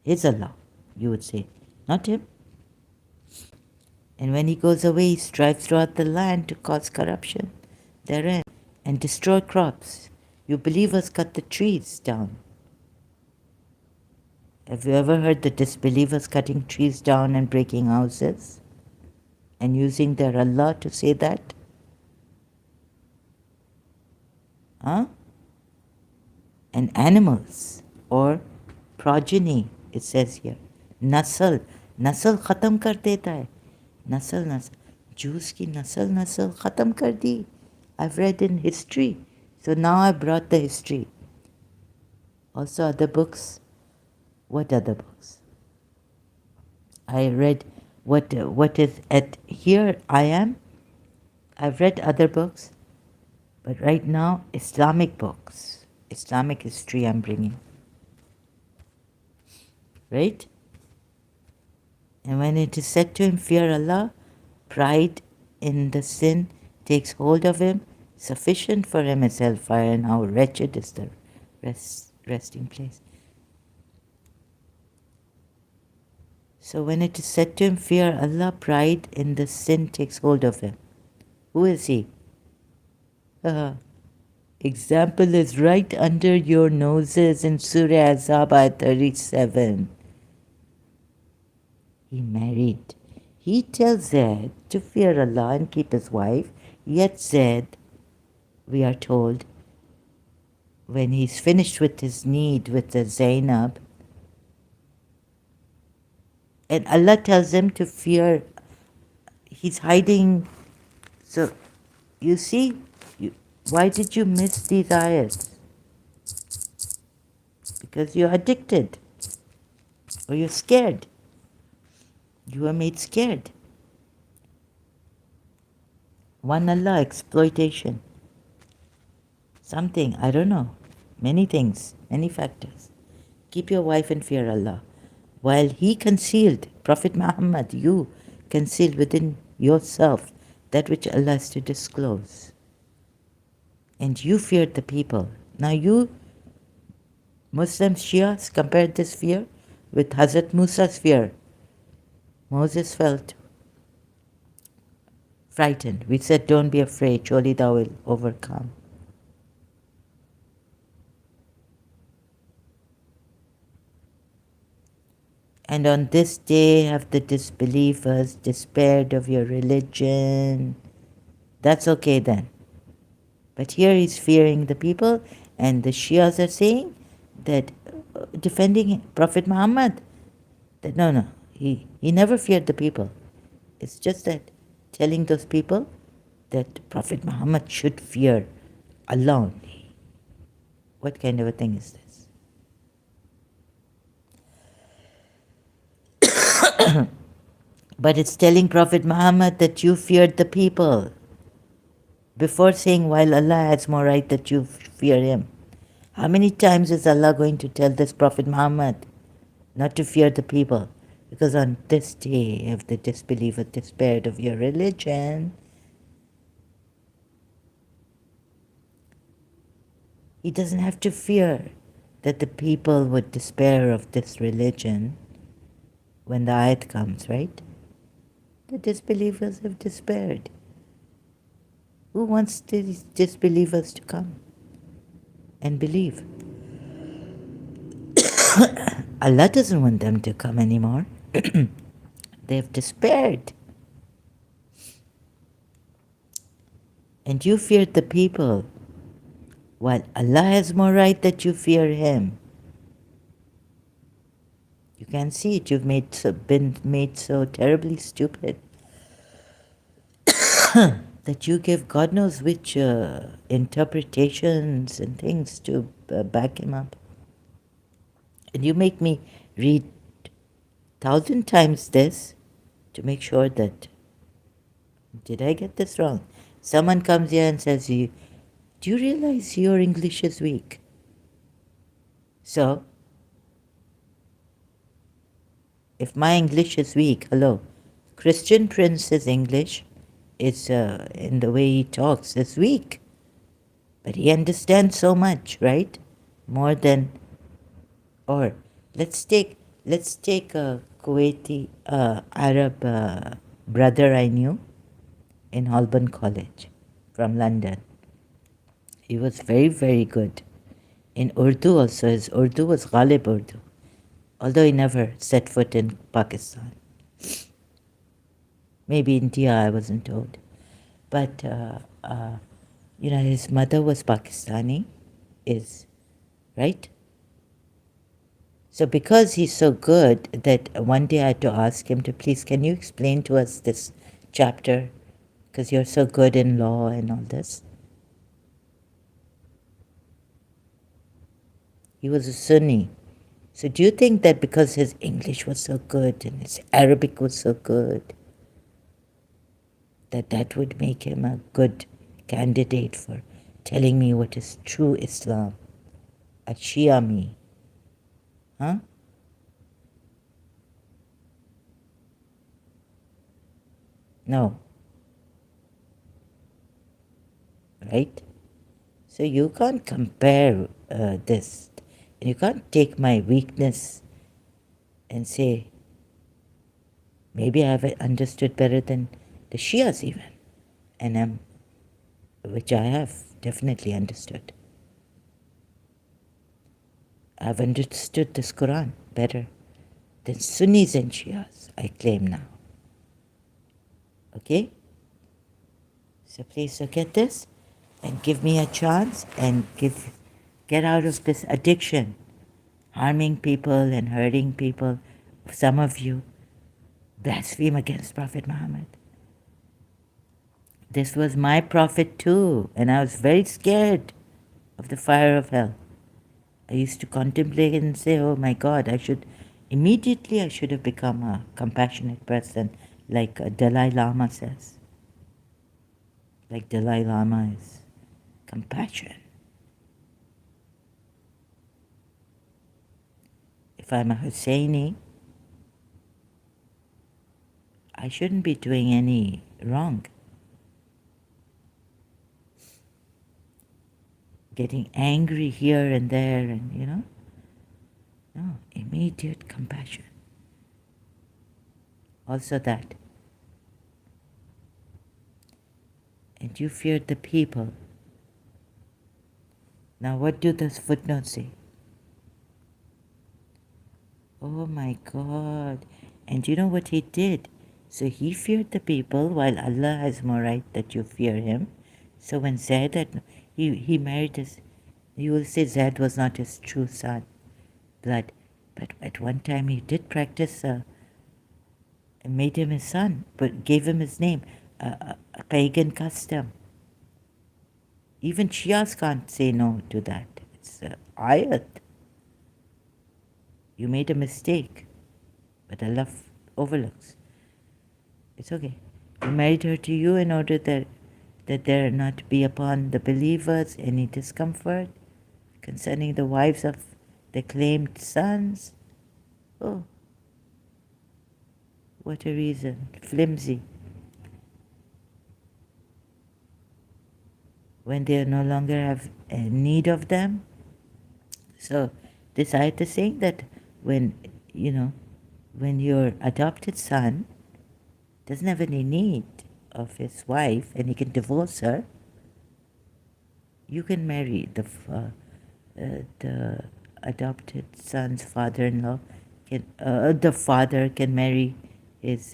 Is Allah, you would say, not him. And when he goes away, he strives throughout the land to cause corruption therein and destroy crops. You believers cut the trees down. Have you ever heard the disbelievers cutting trees down and breaking houses? And using their Allah to say that? Huh? And animals or progeny, it says here. Nasl, nasl khatam kar deta hai. Nasl, nasl. Jews ki nasl khatam kar di. I've read in history. So now I brought the history. Also other books. What other books? I read what is at here I am. I've read other books, but right now Islamic books, Islamic history I'm bringing. Right? And when it is said to him, fear Allah, pride in the sin takes hold of him, sufficient for him is hellfire, and how wretched is the resting place. So when it is said to him, fear Allah, pride in the sin takes hold of him. Who is he? Example is right under your noses in Surah Azab ayat 37. He married. He tells Zaid to fear Allah and keep his wife, yet Zaid, we are told, when he's finished with his need with the Zainab, and Allah tells him to fear, he's hiding. So, you see, why did you miss these ayats? Because you're addicted, or you're scared. You were made scared. One Allah, exploitation. Something, I don't know. Many things, many factors. Keep your wife and fear Allah. While he concealed, Prophet Muhammad, you concealed within yourself that which Allah is to disclose. And you feared the people. Now you, Muslims, Shias, compared this fear with Hazrat Musa's fear. Moses felt frightened. We said, don't be afraid, surely thou will overcome. And on this day have the disbelievers despaired of your religion. That's okay then. But here he's fearing the people, and the Shias are saying that defending Prophet Muhammad, that no, he never feared the people. It's just that telling those people that Prophet Muhammad should fear Allah only. What kind of a thing is this? But it's telling Prophet Muhammad that you feared the people before saying, while Allah has more right that you fear him. How many times is Allah going to tell this Prophet Muhammad not to fear the people? Because on this day have the disbeliever despaired of your religion. He doesn't have to fear that the people would despair of this religion when the ayat comes, right? The disbelievers have despaired. Who wants these disbelievers to come and believe? Allah doesn't want them to come anymore. They've despaired. And you feared the people, while Allah has more right that you fear him. You can see it. You've been made so terribly stupid that you give God knows which interpretations and things to back him up. And you make me read 1,000 times this to make sure that, did I get this wrong? Someone comes here and says, do you realize your English is weak? So, if my English is weak, hello, Christian Prince's English is, in the way he talks, is weak. But he understands so much, right? More than, or let's take a Kuwaiti Arab brother I knew in Holborn College from London. He was very, very good. In Urdu also, his Urdu was Ghalib Urdu, although he never set foot in Pakistan. Maybe India, I wasn't told. But You know, his mother was Pakistani, is, right? So because he's so good that one day I had to ask him to please, can you explain to us this chapter? Because you're so good in law and all this. He was a Sunni. So do you think that because his English was so good and his Arabic was so good, that that would make him a good candidate for telling me what is true Islam? A Shia me. Huh? No. Right? So you can't compare this. You can't take my weakness and say, maybe I have understood better than the Shias even. And which I have definitely understood. I've understood this Quran better than Sunnis and Shias, I claim now. Okay? So please look at this and give me a chance and get out of this addiction, harming people and hurting people. Some of you blaspheme against Prophet Muhammad. This was my prophet too, and I was very scared of the fire of hell. I used to contemplate and say, oh my God, I should have become a compassionate person, like Dalai Lama says. Like Dalai Lama is compassion. If I'm a Husseini, I shouldn't be doing any wrong. Getting angry here and there and, no, immediate compassion. Also that. And you feared the people. Now what do those footnotes say? Oh my God. And you know what he did? So he feared the people while Allah has more right that you fear him. So when Zaid, he married his, you will say Zaid was not his true son, blood. But at one time he did practice and made him his son, but gave him his name, a pagan custom. Even Shias can't say no to that. It's ayat. You made a mistake, but Allah overlooks. It's okay. You married her to you in order that there not be upon the believers any discomfort concerning the wives of the claimed sons. Oh, what a reason. Flimsy. When they no longer have need of them. So this ayat is saying that when, when your adopted son doesn't have any need of his wife and he can divorce her, you can marry the adopted son's father-in-law. The father can marry his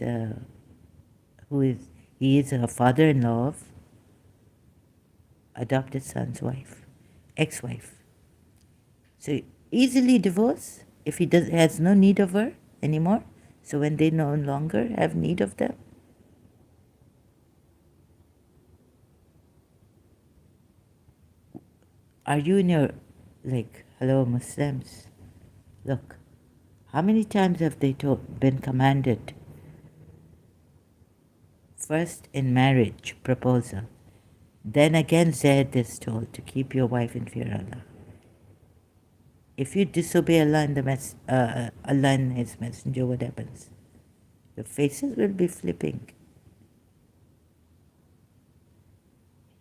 he is a father-in-law of adopted son's wife, ex-wife. So easily divorce if he has no need of her anymore. So when they no longer have need of them, are you in your, hello Muslims, look, how many times have they been commanded? First in marriage proposal, then again Zaid is told to keep your wife in fear of Allah. If you disobey Allah and Allah and His Messenger, what happens? Your faces will be flipping.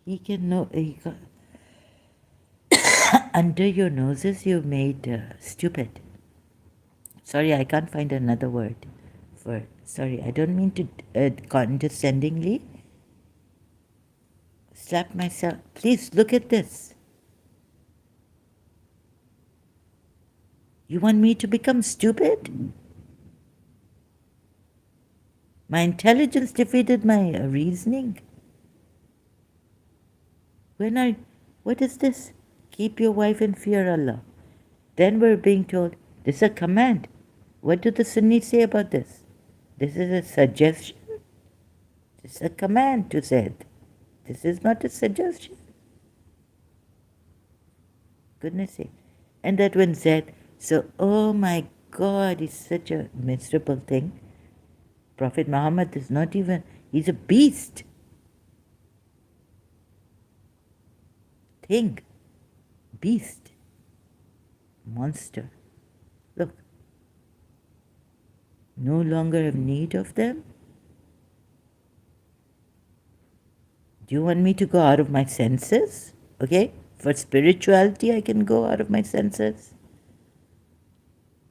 He can know. Under your noses, you made stupid. Sorry, I can't find another word for. Sorry, I don't mean to condescendingly slap myself. Please look at this. You want me to become stupid? My intelligence defeated my reasoning. When are, what is this? Keep your wife in fear, Allah. Then we're being told, this is a command. What do the Sunnis say about this? This is a suggestion. This is a command to Zaid. This is not a suggestion. Goodness sake. And that when Zaid, so, oh my God, it's such a miserable thing. Prophet Muhammad is not even, he's a beast. Thing. Beast. Monster. Look. No longer have need of them? Do you want me to go out of my senses? Okay? For spirituality, I can go out of my senses.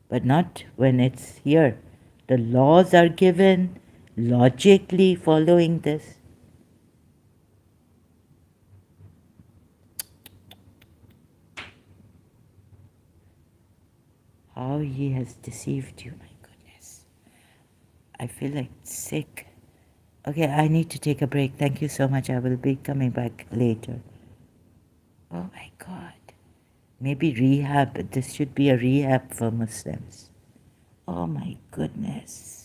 But not when it's here. The laws are given logically following this. How he has deceived you, my goodness. I feel like sick. Okay, I need to take a break. Thank you so much. I will be coming back later. Oh my God. Maybe rehab. This should be a rehab for Muslims. Oh my goodness.